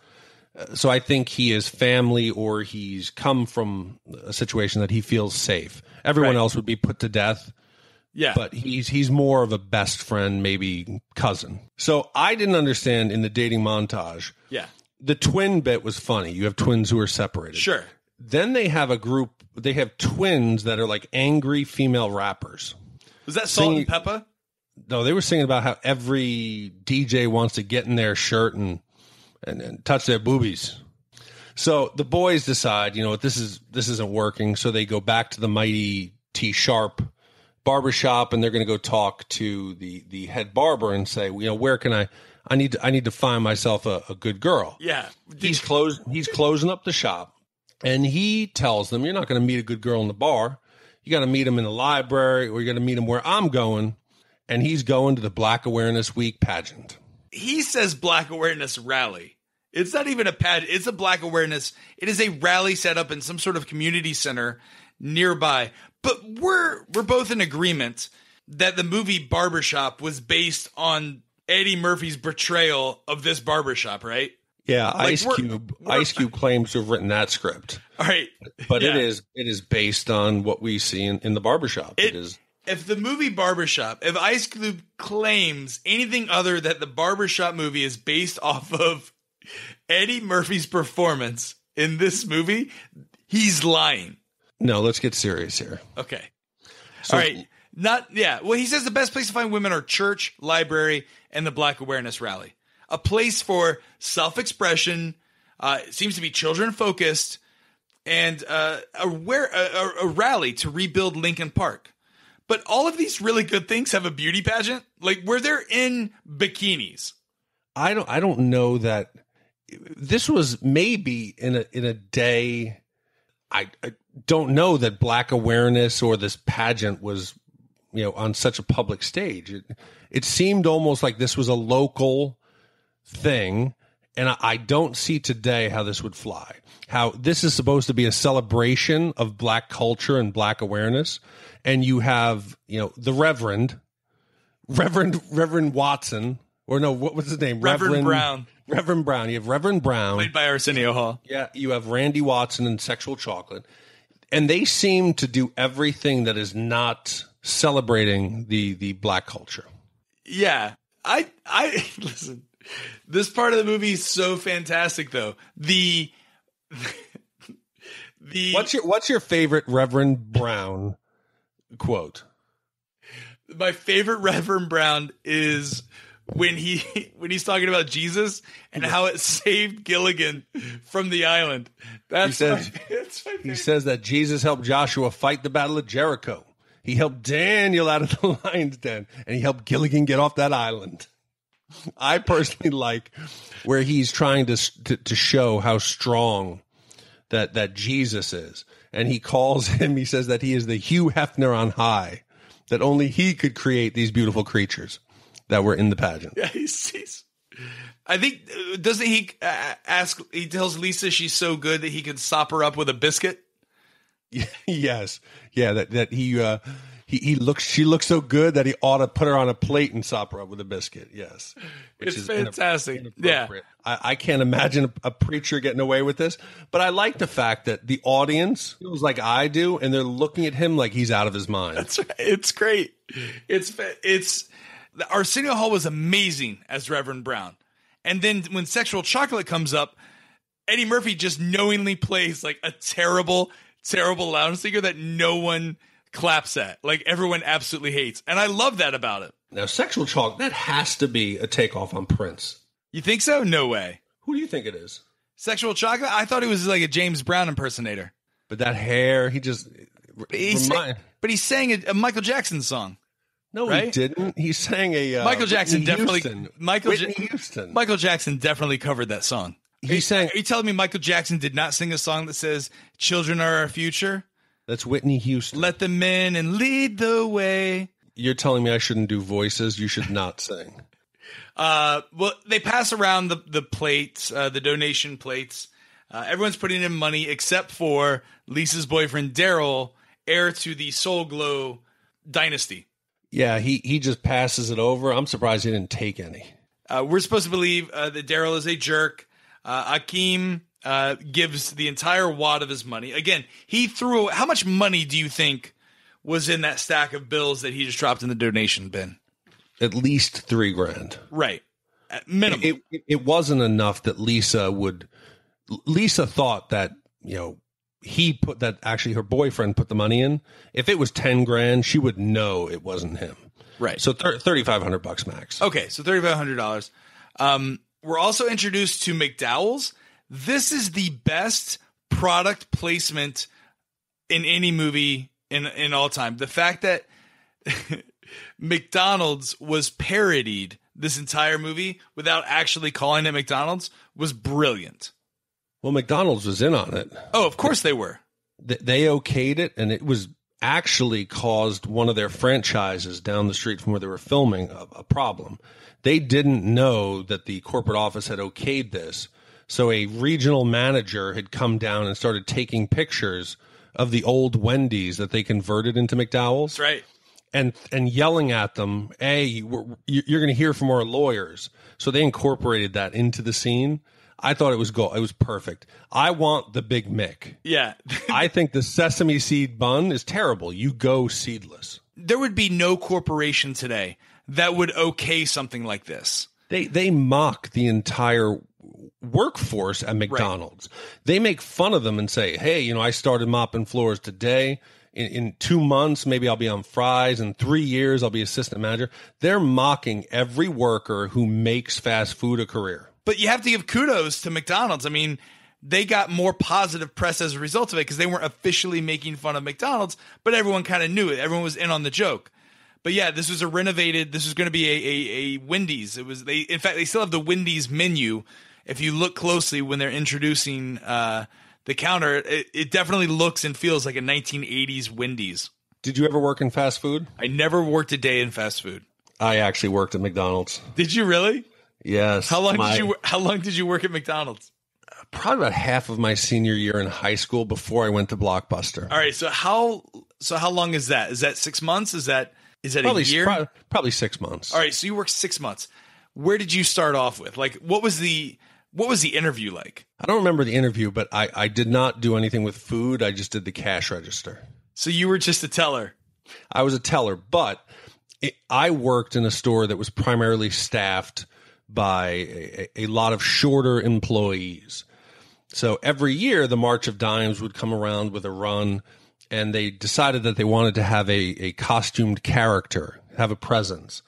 So I think he is family, or he's come from a situation that he feels safe. Everyone else would be put to death. Yeah. But he's more of a best friend, maybe cousin. So I didn't understand in the dating montage. Yeah. The twin bit was funny. You have twins who are separated. Sure. Then they have a group. They have twins that are like angry female rappers. Was that Salt and Pepper? No, they were singing about how every DJ wants to get in their shirt and touch their boobies. So the boys decide, you know, this isn't working. So they go back to the mighty T Sharp barbershop, and they're going to go talk to the head barber and say, you know, where can I need to find myself a good girl. Yeah. He's closing up the shop, and he tells them, you're not going to meet a good girl in the bar. You got to meet him in the library, or you got to meet him where I'm going. And he's going to the Black Awareness Week pageant. He says Black Awareness Rally. It's not even a pageant. It's a Black Awareness. It is a rally set up in some sort of community center nearby. But we're both in agreement that the movie Barbershop was based on Eddie Murphy's portrayal of this barbershop, right? Yeah, Ice Cube claims to have written that script. All right. But yeah. it is based on what we see in the barbershop. It is. If the movie Barbershop, if Ice Cube claims anything other that the Barbershop movie is based off of Eddie Murphy's performance in this movie, he's lying. No, let's get serious here. Okay. All right. Well, he says the best place to find women are church, library, and the Black Awareness Rally. A place for self-expression, seems to be children-focused, and a rally to rebuild Lincoln Park. But all of these really good things have a beauty pageant, like where they're in bikinis. I don't know that this was maybe in a day. I don't know that Black Awareness or this pageant was, you know, on such a public stage. It seemed almost like this was a local thing, and I don't see today how this would fly. How this is supposed to be a celebration of Black culture and Black awareness. And you have, you know, the Reverend Watson, or no, what was his name? Reverend Brown. Reverend Brown. You have Reverend Brown. Played by Arsenio Hall. Yeah, you have Randy Watson and Sexual Chocolate. And they seem to do everything that is not celebrating the Black culture. Yeah. I listen, this part of the movie is so fantastic, though. What's your favorite Reverend Brown quote? My favorite Reverend Brown is when he's talking about Jesus and how it saved Gilligan from the island. He says that Jesus helped Joshua fight the Battle of Jericho. He helped Daniel out of the lion's den, and he helped Gilligan get off that island. I personally like where he's trying to show how strong that Jesus is. And he calls him, he says that he is the Hugh Hefner on high, that only he could create these beautiful creatures that were in the pageant. Yeah, I think, doesn't he he tells Lisa she's so good that he could sop her up with a biscuit? Yes. Yeah, that she looks so good that he ought to put her on a plate and sop her up with a biscuit. Yes. Which is fantastic. Yeah. I can't imagine a preacher getting away with this, but I like the fact that the audience feels like I do, and they're looking at him like he's out of his mind. That's right. It's great. Arsenio Hall was amazing as Reverend Brown. And then when Sexual Chocolate comes up, Eddie Murphy just knowingly plays like a terrible, terrible lounge singer that no one claps at, like everyone absolutely hates. And I love that about it. Now, Sexual Chocolate, that has to be a takeoff on Prince. You think so? No way. Who do you think it is? Sexual Chocolate? I thought he was like a James Brown impersonator. But that hair, he just... But he sang a Michael Jackson song. No, right? He didn't. He sang a Michael Jackson Whitney definitely Houston. Michael Jackson definitely covered that song. He sang. Are you telling me Michael Jackson did not sing a song that says "Children are our future"? That's Whitney Houston. Let them in and lead the way. You're telling me I shouldn't do voices? You should not sing. Well, they pass around the plates, the donation plates. Everyone's putting in money except for Lisa's boyfriend Daryl, heir to the Soul Glow dynasty. Yeah, he just passes it over. I'm surprised he didn't take any. We're supposed to believe that Daryl is a jerk. Akeem gives the entire wad of his money. Again, he threw... How much money do you think was in that stack of bills that he just dropped in the donation bin? At least $3,000. Right. At minimum. It wasn't enough that Lisa thought that, you know, actually her boyfriend put the money in. If it was $10,000, she would know it wasn't him. Right. So $3,500 max. Okay, so $3,500. We're also introduced to McDowell's. This is the best product placement in any movie in all time. The fact that McDonald's was parodied this entire movie without actually calling it McDonald's was brilliant. Well, McDonald's was in on it. Oh, of course they were. They okayed it, and it was actually caused one of their franchises down the street from where they were filming a problem. They didn't know that the corporate office had okayed this. So a regional manager had come down and started taking pictures of the old Wendy's that they converted into McDowell's. That's right. And yelling at them, hey, you're going to hear from our lawyers. So they incorporated that into the scene. I thought it was It was perfect. I want the Big Mick. Yeah. I think the sesame seed bun is terrible. You go seedless. There would be no corporation today that would okay something like this. They mock the entire workforce at McDonald's. Right. They make fun of them and say, hey, I started mopping floors today. In 2 months, maybe I'll be on fries. In 3 years, I'll be assistant manager. They're mocking every worker who makes fast food a career. But you have to give kudos to McDonald's. I mean, they got more positive press as a result of it because they weren't officially making fun of McDonald's, but everyone kind of knew it. Everyone was in on the joke. But yeah, this was this was going to be a Wendy's. In fact, they still have the Wendy's menu. If you look closely when they're introducing the counter, it definitely looks and feels like a 1980s Wendy's. Did you ever work in fast food? I never worked a day in fast food. I actually worked at McDonald's. Did you really? Yes. How long did you work at McDonald's? Probably about half of my senior year in high school before I went to Blockbuster. All right. So how long is that? Is that 6 months? Is that probably, a year? Probably 6 months. All right. So you worked 6 months. Where did you start off with? Like, what was the interview like? I don't remember the interview, but I did not do anything with food. I just did the cash register. So you were just a teller. I was a teller, but I worked in a store that was primarily staffed by a lot of shorter employees. So every year, the March of Dimes would come around with a run, and they decided that they wanted to have a costumed character, have a presence.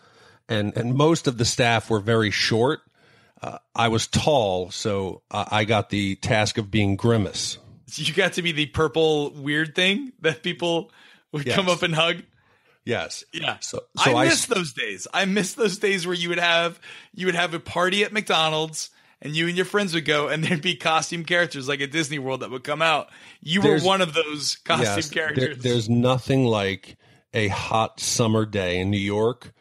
And most of the staff were very short. I was tall, so I got the task of being Grimace. So you got to be the purple weird thing that people would come up and hug? Yes. Yeah. So I miss those days. I miss those days where you would have a party at McDonald's and you and your friends would go and there'd be costume characters like at Disney World that would come out. You were one of those costume characters. There's nothing like a hot summer day in New York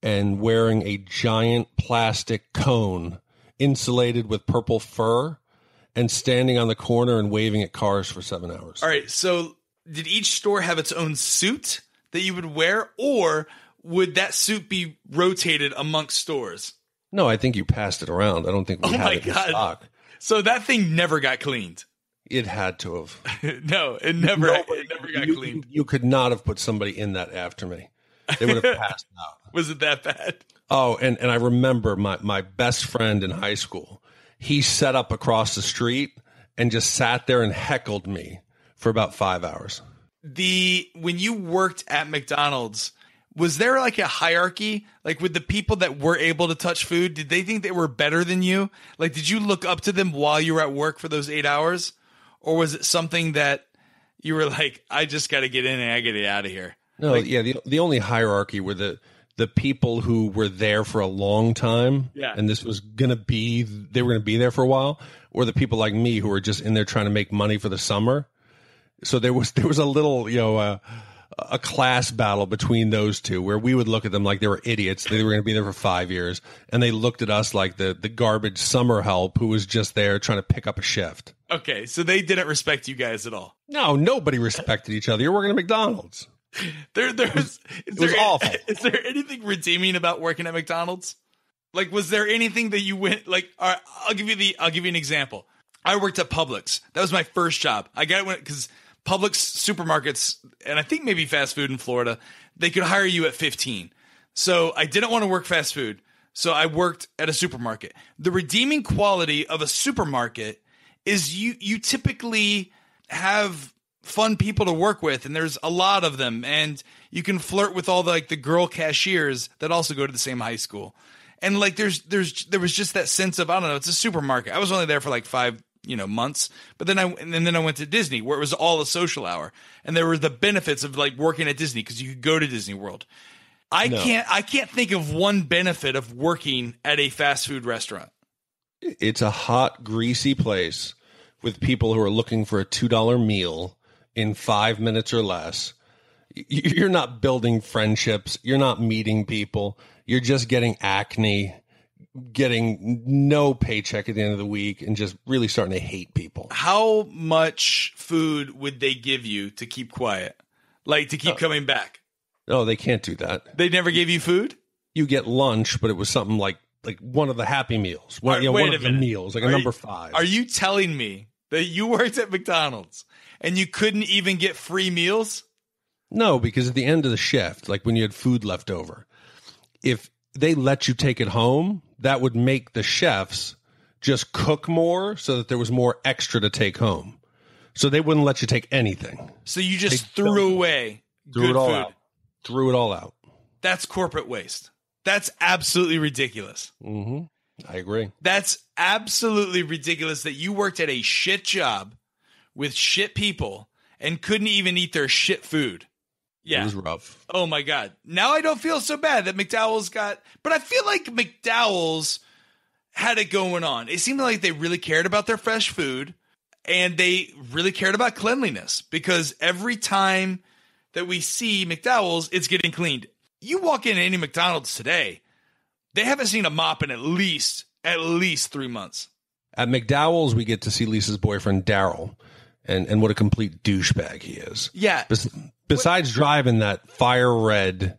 and wearing a giant plastic cone insulated with purple fur and standing on the corner and waving at cars for 7 hours. All right. So did each store have its own suit that you would wear, or would that suit be rotated amongst stores? No, I think you passed it around. I don't think we had it in stock. So that thing never got cleaned. It had to have. No, it never got cleaned. You could not have put somebody in that after me. They would have passed out. Was it that bad? Oh, and I remember my best friend in high school. He set up across the street and just sat there and heckled me for about 5 hours. When you worked at McDonald's, was there like a hierarchy? Like with the people that were able to touch food, did they think they were better than you? Like, did you look up to them while you were at work for those 8 hours? Or was it something that you were like, I just got to get in and I get it out of here? No, the only hierarchy were the people who were there for a long time. Yeah. And this was they were going to be there for a while, or the people like me who were just in there trying to make money for the summer. So there was a little, a class battle between those two where we would look at them like they were idiots. They were going to be there for 5 years. And they looked at us like the garbage summer help who was just there trying to pick up a shift. Okay. So they didn't respect you guys at all. No, nobody respected each other. You're working at McDonald's. It was awful. Is there anything redeeming about working at McDonald's? Like, was there anything that you went like? All right, I'll give you an example. I worked at Publix. That was my first job. I got it because Publix supermarkets, and I think maybe fast food in Florida, they could hire you at 15. So I didn't want to work fast food. So I worked at a supermarket. The redeeming quality of a supermarket is you typically have fun people to work with, and there's a lot of them, and you can flirt with all the girl cashiers that also go to the same high school. And like there was just that sense of, I don't know, it's a supermarket. I was only there for like 5 months, but then I went to Disney, where it was all a social hour, and there were the benefits of like working at Disney because you could go to Disney World. I can't think of one benefit of working at a fast food restaurant. It's a hot, greasy place with people who are looking for a $2 meal in 5 minutes or less. You're not building friendships. You're not meeting people. You're just getting acne, getting no paycheck at the end of the week, and just really starting to hate people. How much food would they give you to keep quiet? Like to keep coming back? No, they can't do that. They never gave you food? You get lunch, but it was something like one of the Happy Meals. One of the meals, like a number 5. Are you telling me that you worked at McDonald's and you couldn't even get free meals? No, because at the end of the shift, like when you had food left over, if they let you take it home, that would make the chefs just cook more so that there was more extra to take home. So they wouldn't let you take anything. So you just threw away good food. Threw it all out. That's corporate waste. That's absolutely ridiculous. Mm-hmm. I agree. That's absolutely ridiculous that you worked at a shit job with shit people and couldn't even eat their shit food. Yeah. It was rough. Oh my God. Now I don't feel so bad that McDowell's but I feel like McDowell's had it going on. It seemed like they really cared about their fresh food, and they really cared about cleanliness, because every time that we see McDowell's, it's getting cleaned. You walk in any McDonald's today, they haven't seen a mop in at least 3 months. At McDowell's, we get to see Lisa's boyfriend, Daryl, and what a complete douchebag he is. Yeah. Besides driving that fire red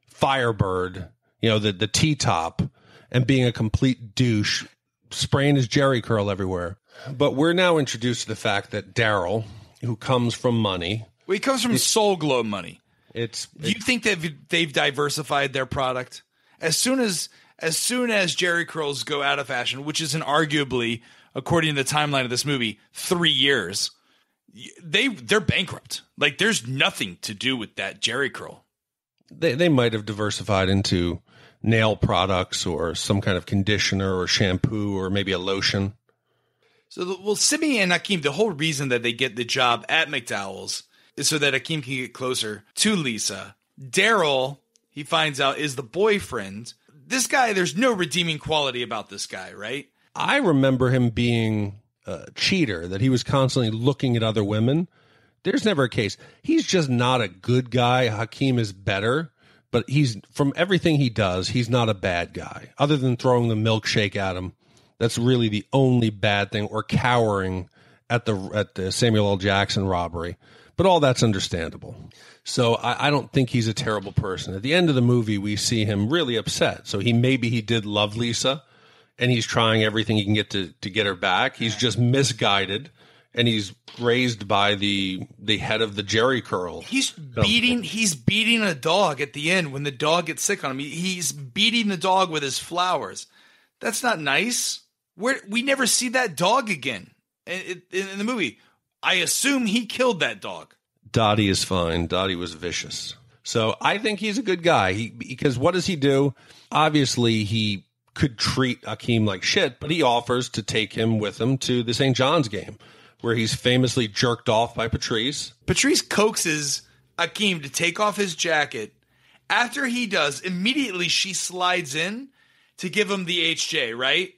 Firebird, the T-top, and being a complete douche, spraying his Jerry curl everywhere. But we're now introduced to the fact that Daryl, who comes from money. Well, he comes from Soul Glow money. Do you think they've diversified their product? As soon as Jerry curls go out of fashion, which is arguably, according to the timeline of this movie, 3 years, they're bankrupt. Like, there's nothing to do with that Jerry curl. They might have diversified into nail products or some kind of conditioner or shampoo or maybe a lotion. So, Semmi and Akeem, the whole reason that they get the job at McDowell's is so that Akeem can get closer to Lisa. Daryl, he finds out, is the boyfriend. This guy, there's no redeeming quality about this guy, right? I remember him being a cheater, that he was constantly looking at other women. There's never a case. He's just not a good guy. Akeem is better, but from everything he does, he's not a bad guy. Other than throwing the milkshake at him, that's really the only bad thing, or cowering at the Samuel L. Jackson robbery. But all that's understandable. So I don't think he's a terrible person. At the end of the movie, we see him really upset. So maybe he did love Lisa, and he's trying everything he can get to get her back. He's just misguided, and he's raised by the head of the Jerry curl. He's beating a dog at the end when the dog gets sick on him. He's beating the dog with his flowers. That's not nice. We never see that dog again in the movie. I assume he killed that dog. Dottie is fine. Dottie was vicious. So I think he's a good guy. Because what does he do? Obviously, he could treat Akeem like shit, but he offers to take him with him to the St. John's game, where he's famously jerked off by Patrice. Patrice coaxes Akeem to take off his jacket. After he does, immediately she slides in to give him the HJ, right?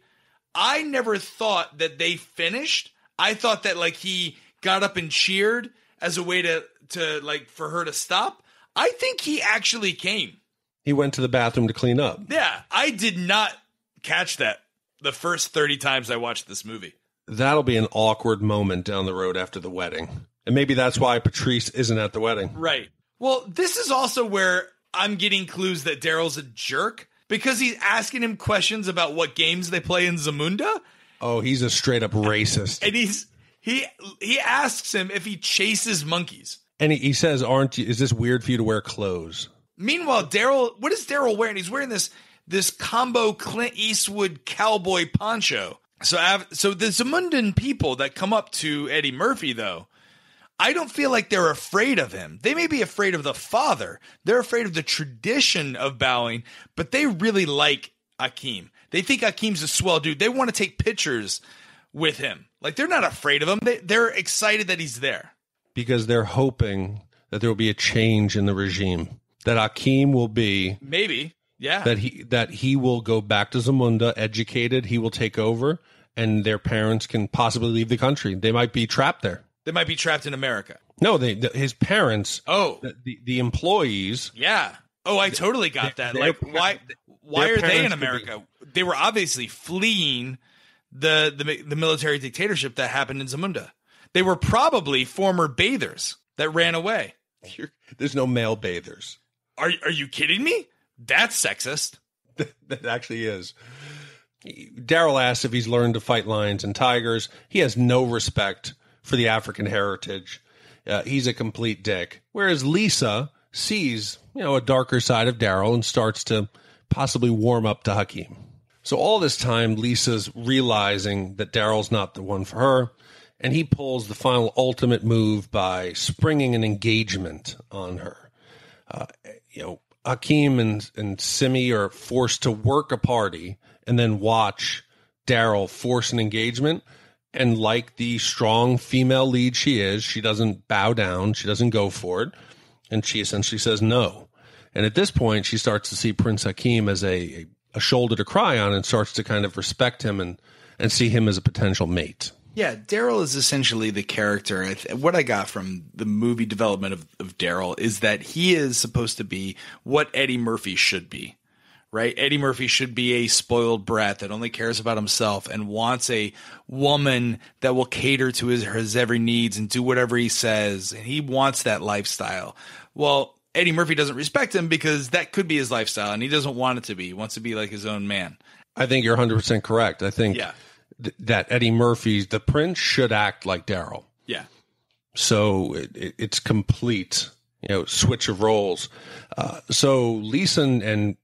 I never thought that they finished. I thought that he got up and cheered as a way to for her to stop. I think he actually came. He went to the bathroom to clean up. Yeah, I did not catch that the first 30 times I watched this movie. That'll be an awkward moment down the road after the wedding. And maybe that's why Patrice isn't at the wedding. Right. Well, this is also where I'm getting clues that Daryl's a jerk, because he's asking him questions about what games they play in Zamunda. Oh, he's a straight up racist. And he asks him if he chases monkeys. And he says, is this weird for you to wear clothes? Meanwhile, what is Daryl wearing? He's wearing this combo Clint Eastwood cowboy poncho. So the Zamundian people that come up to Eddie Murphy, though, I don't feel like they're afraid of him. They may be afraid of the father. They're afraid of the tradition of bowing, but they really like Akeem. They think Akeem's a swell dude. They want to take pictures with him. Like, they're not afraid of him. They're excited that he's there. Because they're hoping that there will be a change in the regime. That Akeem will be... Maybe, yeah. That he will go back to Zamunda, educated. He will take over, and their parents can possibly leave the country. They might be trapped there. They might be trapped in America. No, his parents. Oh, the employees. Yeah. Oh, I totally got that. Like, why are they in America? They were obviously fleeing the military dictatorship that happened in Zamunda. They were probably former bathers that ran away. There's no male bathers. Are you kidding me? That's sexist. That actually is. Daryl asks if he's learned to fight lions and tigers. He has no respect for the African heritage. He's a complete dick. Whereas Lisa sees, a darker side of Daryl and starts to possibly warm up to Akeem. So all this time, Lisa's realizing that Daryl's not the one for her, and he pulls the final ultimate move by springing an engagement on her. Akeem and Semmi are forced to work a party and then watch Daryl force an engagement. And like the strong female lead she is, she doesn't bow down. She doesn't go for it. And she essentially says no. And at this point, she starts to see Prince Akeem as a shoulder to cry on and starts to kind of respect him and see him as a potential mate. Yeah, Daryl is essentially the character. What I got from the movie development of Daryl is that he is supposed to be what Eddie Murphy should be. Right? Eddie Murphy should be a spoiled brat that only cares about himself and wants a woman that will cater to his every needs and do whatever he says. And he wants that lifestyle. Well, Eddie Murphy doesn't respect him because that could be his lifestyle and he doesn't want it to be. He wants to be like his own man. I think you're 100% correct. I think that Eddie Murphy's, the prince, should act like Daryl. Yeah. So it's complete. Switch of roles. So Lisa and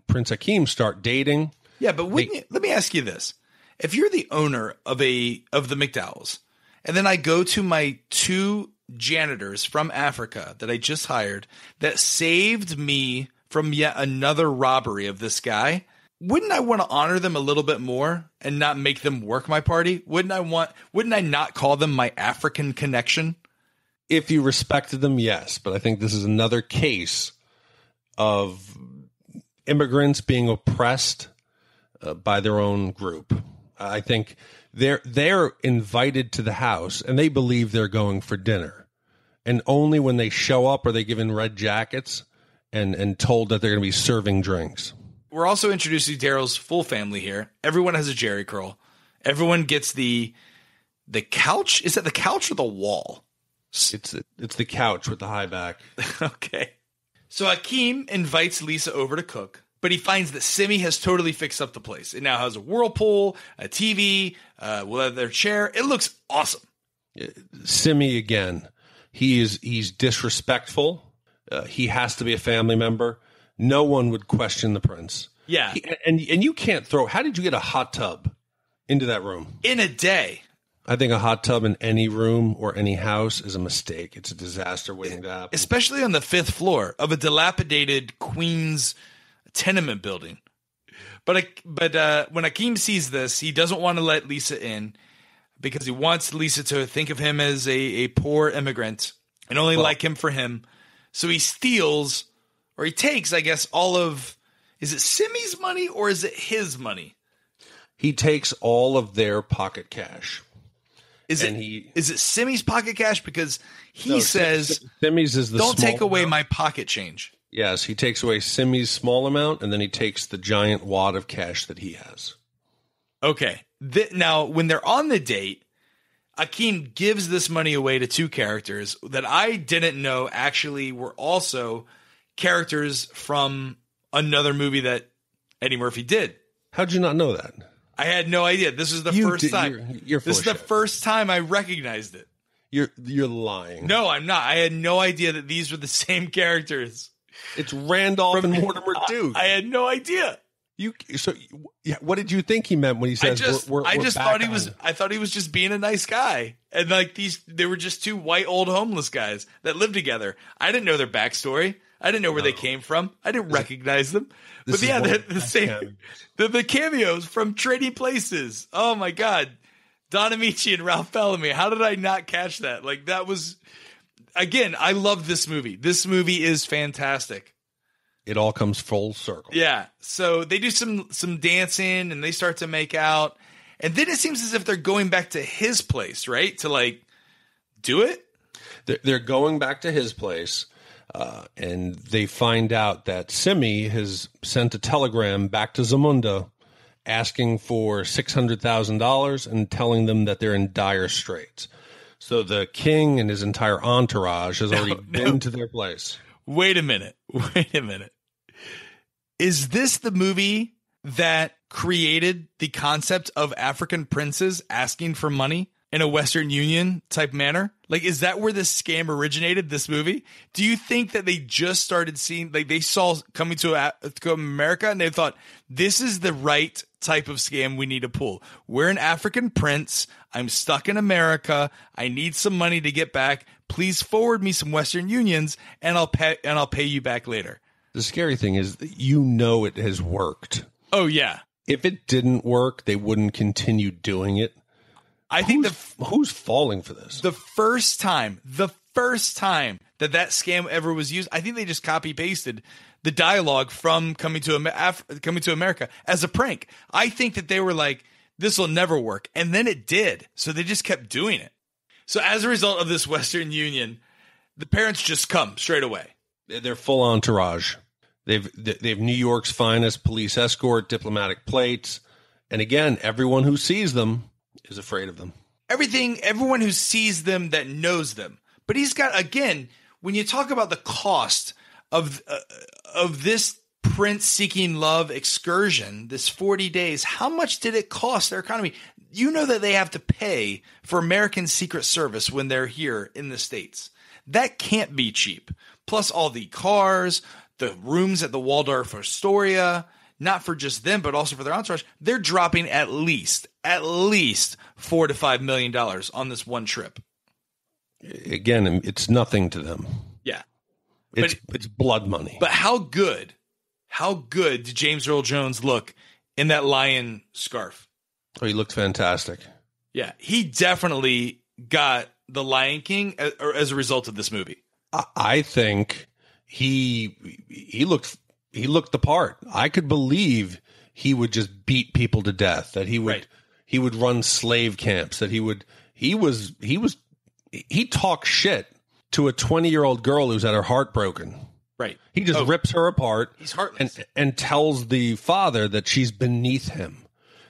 Prince Akeem start dating. Yeah, but let me ask you this. If you're the owner of the McDowells, and then I go to my 2 janitors from Africa that I just hired that saved me from yet another robbery of this guy, wouldn't I want to honor them a little bit more and not make them work my party? Wouldn't I not call them my African connection? If you respected them, yes. But I think this is another case of immigrants being oppressed by their own group. I think they're invited to the house and they believe they're going for dinner. And only when they show up are they given red jackets and told that they're going to be serving drinks. We're also introducing Daryl's full family here. Everyone has a jerry curl. Everyone gets the couch. Is that the couch or the wall? It's the couch with the high back. Okay. So Akeem invites Lisa over to cook, but he finds that Semmi has totally fixed up the place. It now has a whirlpool, a TV, leather chair. It looks awesome. Semmi again. He's disrespectful. He has to be a family member. No one would question the prince. Yeah. And you can't throw. How did you get a hot tub into that room? In a day. I think a hot tub in any room or any house is a mistake. It's a disaster waiting to happen. Especially on the 5th floor of a dilapidated Queens tenement building. But when Akeem sees this, he doesn't want to let Lisa in because he wants Lisa to think of him as a poor immigrant and only like him for him. So he steals, or he takes, I guess, all of, is it Semmi's money or is it his money? He takes all of their pocket cash. Is it Semmi's pocket cash? Because he says, Semmi's is the don't take away amount. my pocket change. Yes, he takes away Semmi's small amount, and then he takes the giant wad of cash that he has. Okay. Now, when they're on the date, Akeem gives this money away to 2 characters that I didn't know actually were also characters from another movie that Eddie Murphy did. How'd you not know that? I had no idea. This is the first time. This is the first time I recognized it. You're lying. No, I'm not. I had no idea that these were the same characters. It's Randolph and Mortimer Duke. I had no idea. What did you think he meant when he says I thought he was just being a nice guy. And like they were just two white old homeless guys that lived together. I didn't know their backstory. I didn't know where they came from. I didn't recognize them. But yeah, the same. The cameos from Trading Places. Oh my God. Don Amici and Ralph Bellamy. How did I not catch that? Like that was, again, I love this movie. This movie is fantastic. It all comes full circle. Yeah. So they do some dancing and they start to make out. And then it seems as if they're going back to his place, right? To like do it. They're going back to his place. And they find out that Semmi has sent a telegram back to Zamunda asking for $600,000 and telling them that they're in dire straits. So the king and his entire entourage has already been to their place. Wait a minute. Is this the movie that created the concept of African princes asking for money in a Western Union type manner? Like, is that where this scam originated, this movie? Do you think that they just started seeing, like they saw Coming to America and they thought, this is the right type of scam we need to pull? We're an African prince. I'm stuck in America. I need some money to get back. Please forward me some Western Unions and I'll pay you back later. The scary thing is that it has worked. Oh, yeah. If it didn't work, they wouldn't continue doing it. I think who's falling for this? The first time that scam ever was used, I think they just copy pasted the dialogue from Coming to America as a prank. I think that they were like, this will never work. And then it did. So they just kept doing it. So as a result of this Western Union, the parents just come straight away. They're full entourage. They've New York's finest police escort, diplomatic plates. And again, everyone who sees them is afraid of them. Everyone who sees them that knows them. But he's got, again, when you talk about the cost of this prince seeking love excursion, this 40 days, how much did it cost their economy? You know that they have to pay for American Secret Service when they're here in the States. That can't be cheap. Plus all the cars, the rooms at the Waldorf Astoria, not for just them, but also for their entourage. They're dropping at least $4 to $5 million on this one trip. Again, it's nothing to them. Yeah. It's blood money. But how good did James Earl Jones look in that lion scarf? Oh, he looked fantastic. Yeah, he definitely got the Lion King as a result of this movie. I think he looked the part. I could believe he would just beat people to death, that he would run slave camps, that he talked shit to a 20-year-old girl who's had her heart broken. Right. He just rips her apart. He's heartless. And tells the father that she's beneath him,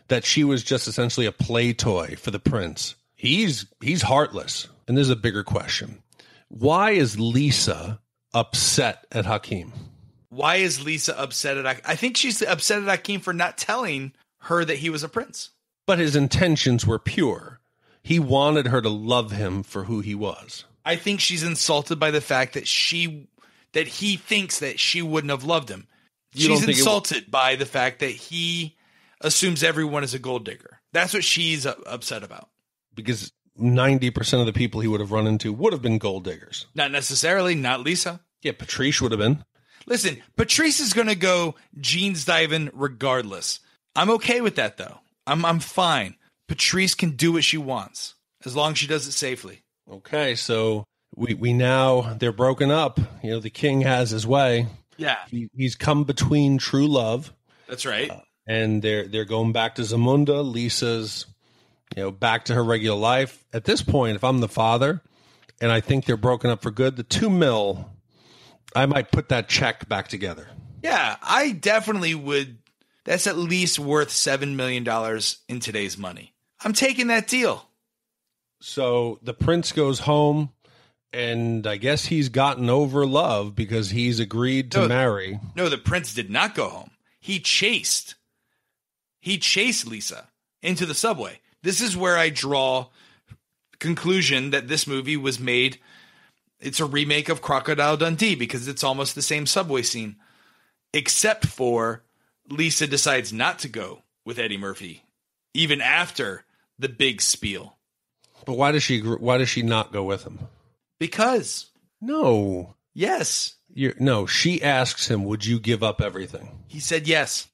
that she was just essentially a play toy for the prince. He's heartless. And there's a bigger question. Why is Lisa upset at Akeem? Why is Lisa upset at Akeem? I think she's upset at Akeem for not telling her that he was a prince. But his intentions were pure. He wanted her to love him for who he was. I think she's insulted by the fact that he thinks that she wouldn't have loved him. She's insulted by the fact that he assumes everyone is a gold digger. That's what she's upset about. Because 90% of the people he would have run into would have been gold diggers. Not necessarily, not Lisa. Yeah, Patrice would have been. Listen, Patrice is going to go jeans diving regardless. I'm okay with that, though. I'm fine. Patrice can do what she wants as long as she does it safely. Okay, so we now, they're broken up. You know, the king has his way. Yeah. He's come between true love. That's right. And they're going back to Zamunda. Lisa's, back to her regular life. At this point, if I'm the father and I think they're broken up for good, the $2 million, I might put that check back together. Yeah, I definitely would. That's at least worth $7 million in today's money. I'm taking that deal. So the prince goes home, and I guess he's gotten over love because he's agreed to marry. No, the prince did not go home. He chased Lisa into the subway. This is where I draw conclusion that this movie was made. It's a remake of Crocodile Dundee because it's almost the same subway scene, except for Lisa decides not to go with Eddie Murphy, even after the big spiel. But why does she not go with him? Because. No. Yes. No, she asks him, would you give up everything? He said yes.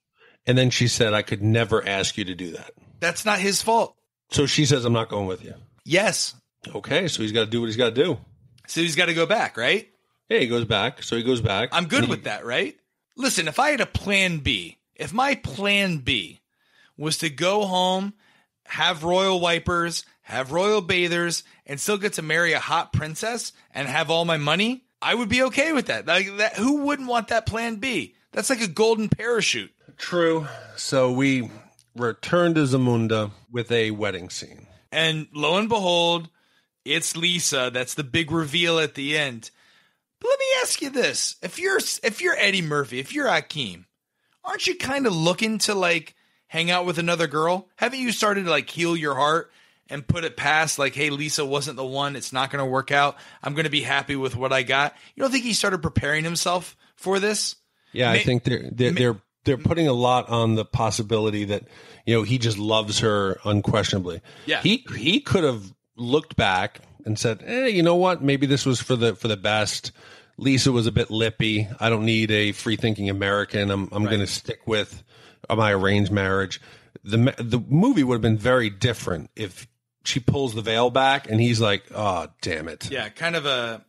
And then she said, I could never ask you to do that. That's not his fault. So she says, I'm not going with you. Yes. Okay, so he's got to do what he's got to do. So he's got to go back, right? Yeah, he goes back. So he goes back. I'm good with that, right? Listen, if I had a plan B, if my plan B was to go home, have royal wipers, have royal bathers, and still get to marry a hot princess and have all my money, I would be okay with that. Like that, who wouldn't want that plan B? That's like a golden parachute. True. So we return to Zamunda with a wedding scene. And lo and behold, it's Lisa. That's the big reveal at the end. But let me ask you this. If you're Eddie Murphy, if you're Akeem, aren't you kind of looking to like hang out with another girl? Haven't you started to like heal your heart and put it past like, hey, Lisa wasn't the one. It's not going to work out. I'm going to be happy with what I got. You don't think he started preparing himself for this? Yeah, I think they're putting a lot on the possibility that, you know, he just loves her unquestionably. Yeah. He could have looked back and said, you know what? Maybe this was for the best. Lisa was a bit lippy. I don't need a free thinking American. I'm going to stick with my arranged marriage. The movie would have been very different if she pulls the veil back and he's like, oh, damn it. Yeah, kind of a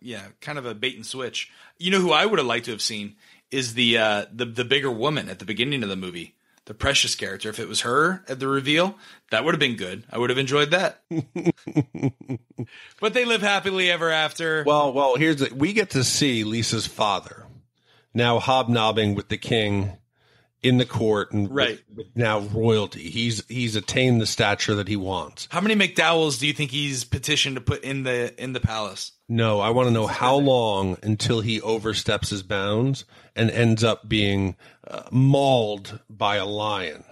bait and switch. You know who I would have liked to have seen is the bigger woman at the beginning of the movie, the Precious character. If it was her at the reveal, that would have been good. I would have enjoyed that. But they live happily ever after. Well, we get to see Lisa's father now hobnobbing with the king in the court and with now royalty. He's attained the stature that he wants. How many McDowells do you think he's petitioned to put in the palace? No, I want to know how long until he oversteps his bounds and ends up being mauled by a lion.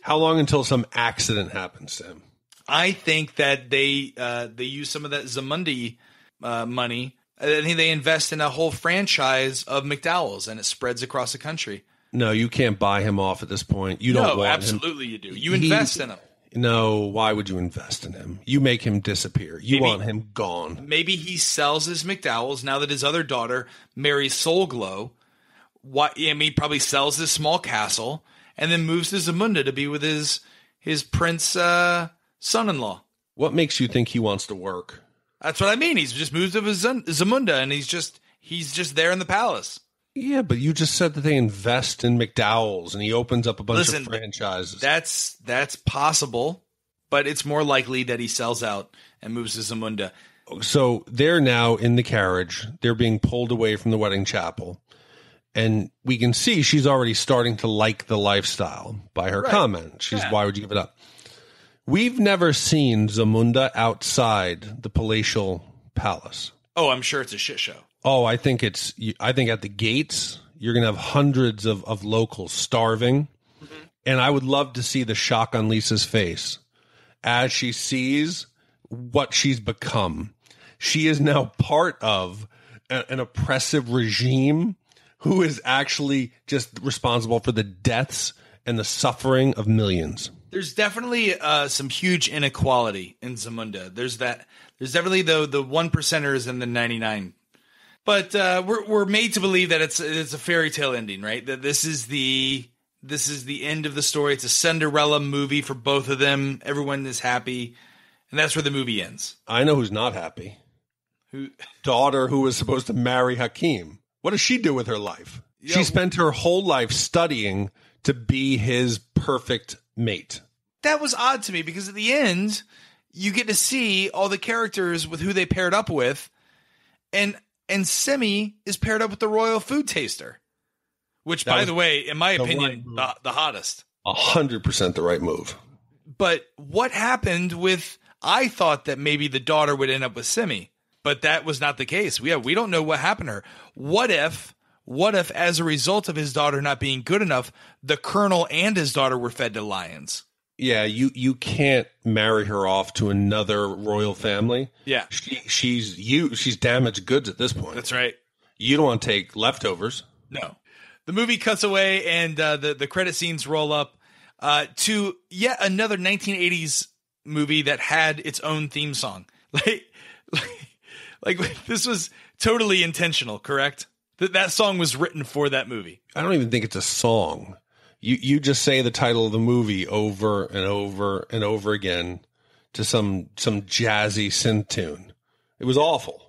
How long until some accident happens to him? I think that they use some of that Zamundian money. I think they invest in a whole franchise of McDowells, and it spreads across the country. No, you can't buy him off at this point. You don't want absolutely him. You do. You invest in him. No, why would you invest in him? You make him disappear. You want him gone. Maybe he sells his McDowells now that his other daughter marries Soulglow. He probably sells his small castle and then moves to Zamunda to be with his prince son-in-law. What makes you think he wants to work? That's what I mean. He's just moved to Zamunda and he's just there in the palace. Yeah, but you just said that they invest in McDowell's and he opens up a bunch of franchises. That's possible, but it's more likely that he sells out and moves to Zamunda. So they're now in the carriage. They're being pulled away from the wedding chapel. And we can see she's already starting to like the lifestyle by her comment. Why would you give it up? We've never seen Zamunda outside the palatial palace. Oh, I'm sure it's a shit show. Oh, I think at the gates, you're going to have hundreds of locals starving. Mm-hmm. And I would love to see the shock on Lisa's face as she sees what she's become. She is now part of an oppressive regime who is actually just responsible for the deaths and the suffering of millions. There's definitely some huge inequality in Zamunda. There's definitely the 1%ers and the 99. But we're made to believe that it's a fairy tale ending, right? That this is the end of the story. It's a Cinderella movie for both of them. Everyone is happy, and that's where the movie ends. I know who's not happy. Daughter who was supposed to marry Hakeem. What does she do with her life? She spent her whole life studying to be his perfect mate. That was odd to me because at the end, you get to see all the characters with who they paired up with, and Semmi is paired up with the royal food taster, which, by the way, in my opinion, the hottest. 100% the right move. But what happened with? I thought that maybe the daughter would end up with Semmi, but that was not the case. We don't know what happened to her. What if, as a result of his daughter not being good enough, the colonel and his daughter were fed to lions? Yeah, you can't marry her off to another royal family. Yeah. She's damaged goods at this point. That's right. You don't want to take leftovers. No. The movie cuts away, and the credit scenes roll up to yet another 1980s movie that had its own theme song. Like this was totally intentional, correct? That song was written for that movie. I don't even think it's a song. You just say the title of the movie over and over and over again to some jazzy synth tune. It was awful.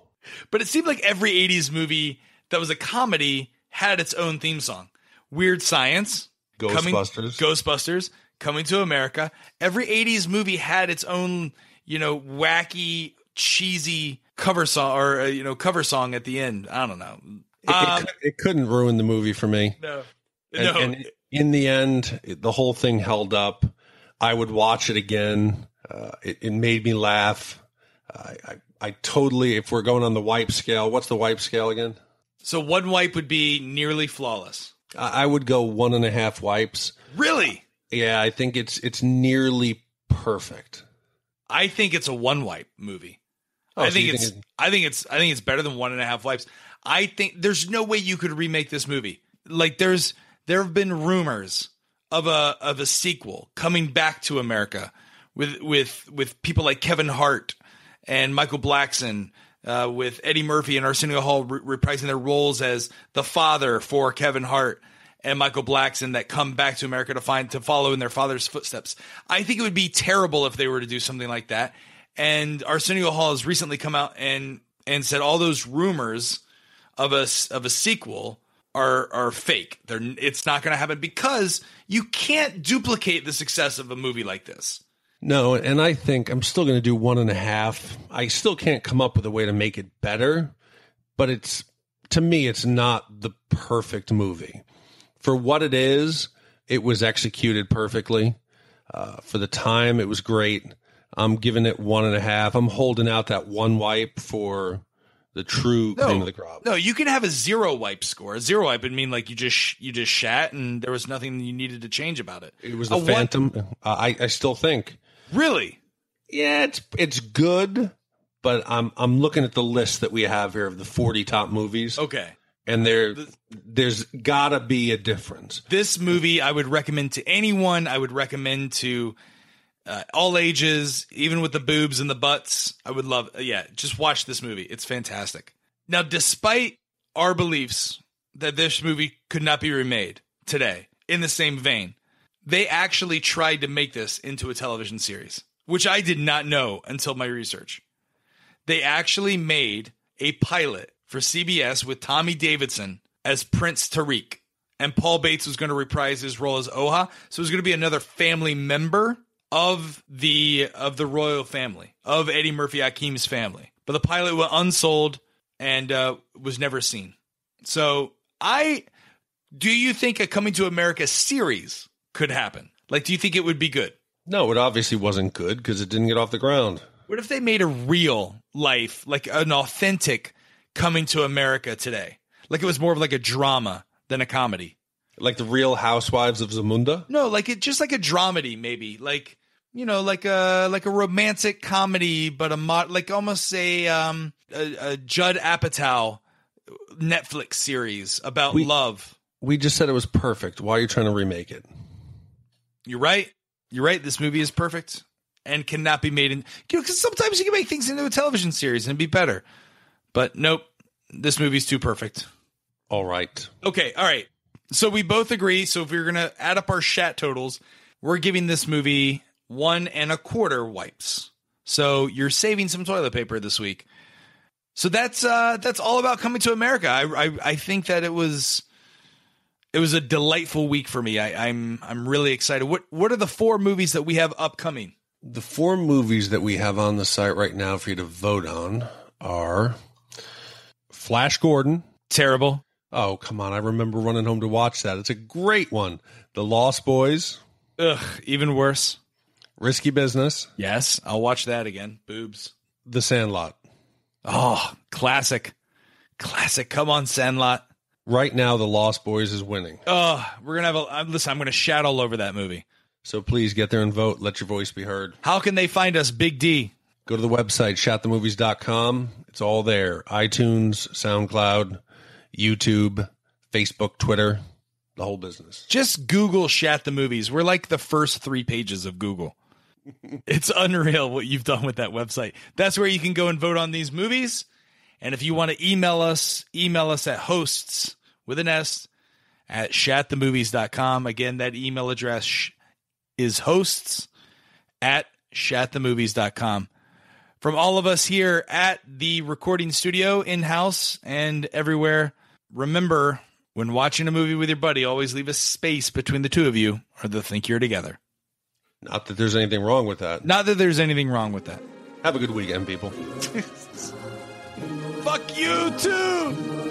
But it seemed like every 80s movie that was a comedy had its own theme song. Weird Science, Ghostbusters, Coming to America. Every 80s movie had its own, wacky, cheesy cover song or cover song at the end. I don't know. It couldn't ruin the movie for me. No. And in the end, the whole thing held up. I would watch it again. It made me laugh. I totally, if we're going on the wipe scale, what's the wipe scale again? So one wipe would be nearly flawless. I would go 1.5 wipes. Really? Yeah, I think it's nearly perfect. I think it's a one wipe movie. I think it's better than 1.5 wipes. I think there's no way you could remake this movie. Like there have been rumors of a sequel coming back to America with people like Kevin Hart and Michael Blackson, with Eddie Murphy and Arsenio Hall reprising their roles as the father for Kevin Hart and Michael Blackson that come back to America to follow in their father's footsteps. I think it would be terrible if they were to do something like that. And Arsenio Hall has recently come out and said all those rumors of a sequel are fake. It's not going to happen because you can't duplicate the success of a movie like this. No, and I think I'm still going to do 1.5. I still can't come up with a way to make it better, but to me, it's not the perfect movie. For what it is, it was executed perfectly. For the time, it was great. I'm giving it 1.5. I'm holding out that one wipe for the true cream of the crop. No, you can have a 0 wipe score. A 0 wipe would mean like you just shat and there was nothing you needed to change about it. It was the Phantom. I still think. Really? Yeah, it's good, but I'm looking at the list that we have here of the 40 top movies. Okay. And there's gotta be a difference. This movie I would recommend to anyone. I would recommend to all ages, even with the boobs and the butts. I would love, just watch this movie. It's fantastic. Now, despite our beliefs that this movie could not be remade today in the same vein, they actually tried to make this into a television series, which I did not know until my research. They actually made a pilot for CBS with Tommy Davidson as Prince Tariq, and Paul Bates was going to reprise his role as Oha. So it was going to be another family member of the royal family, of Eddie Murphy Akeem's family. But the pilot went unsold and was never seen. So do you think a Coming to America series could happen? Like, do you think it would be good? No, it obviously wasn't good because it didn't get off the ground. What if they made a real life, like an authentic Coming to America today? Like it was more of like a drama than a comedy. Like the Real Housewives of Zamunda? No, just like a dramedy, maybe. Like, like a romantic comedy, but almost a Judd Apatow Netflix series about love. We just said it was perfect. Why are you trying to remake it? You're right. This movie is perfect and cannot be made in, because sometimes you can make things into a television series and be better. But nope, this movie's too perfect. All right. Okay. All right. So we both agree. So if we're going to add up our Shat totals, we're giving this movie 1.25 wipes. So you're saving some toilet paper this week. So that's all about Coming to America. I think that it was a delightful week for me. I'm really excited. What are the 4 movies that we have upcoming? The 4 movies that we have on the site right now for you to vote on are Flash Gordon. Terrible. Oh, come on. I remember running home to watch that. It's a great one. The Lost Boys. Ugh, even worse. Risky Business. Yes, I'll watch that again. Boobs. The Sandlot. Oh, classic. Classic. Come on, Sandlot. Right now, The Lost Boys is winning. Oh, we're going to have listen, I'm going to shout all over that movie. So please get there and vote. Let your voice be heard. How can they find us, Big D? Go to the website, shatthemovies.com. It's all there. iTunes, SoundCloud, YouTube, Facebook, Twitter. the whole business. Just Google Shat the Movies. We're like the first 3 pages of Google. It's unreal what you've done with that website. That's where you can go and vote on these movies. And if you want to email us at hosts with an S at shatthemovies.com. Again, that email address is hosts at shatthemovies.com. From all of us here at the recording studio, in-house, and everywhere, remember, when watching a movie with your buddy, always leave a space between the two of you, or they'll think you're together. Not that there's anything wrong with that. Not that there's anything wrong with that. Have a good weekend, people. Fuck you, too!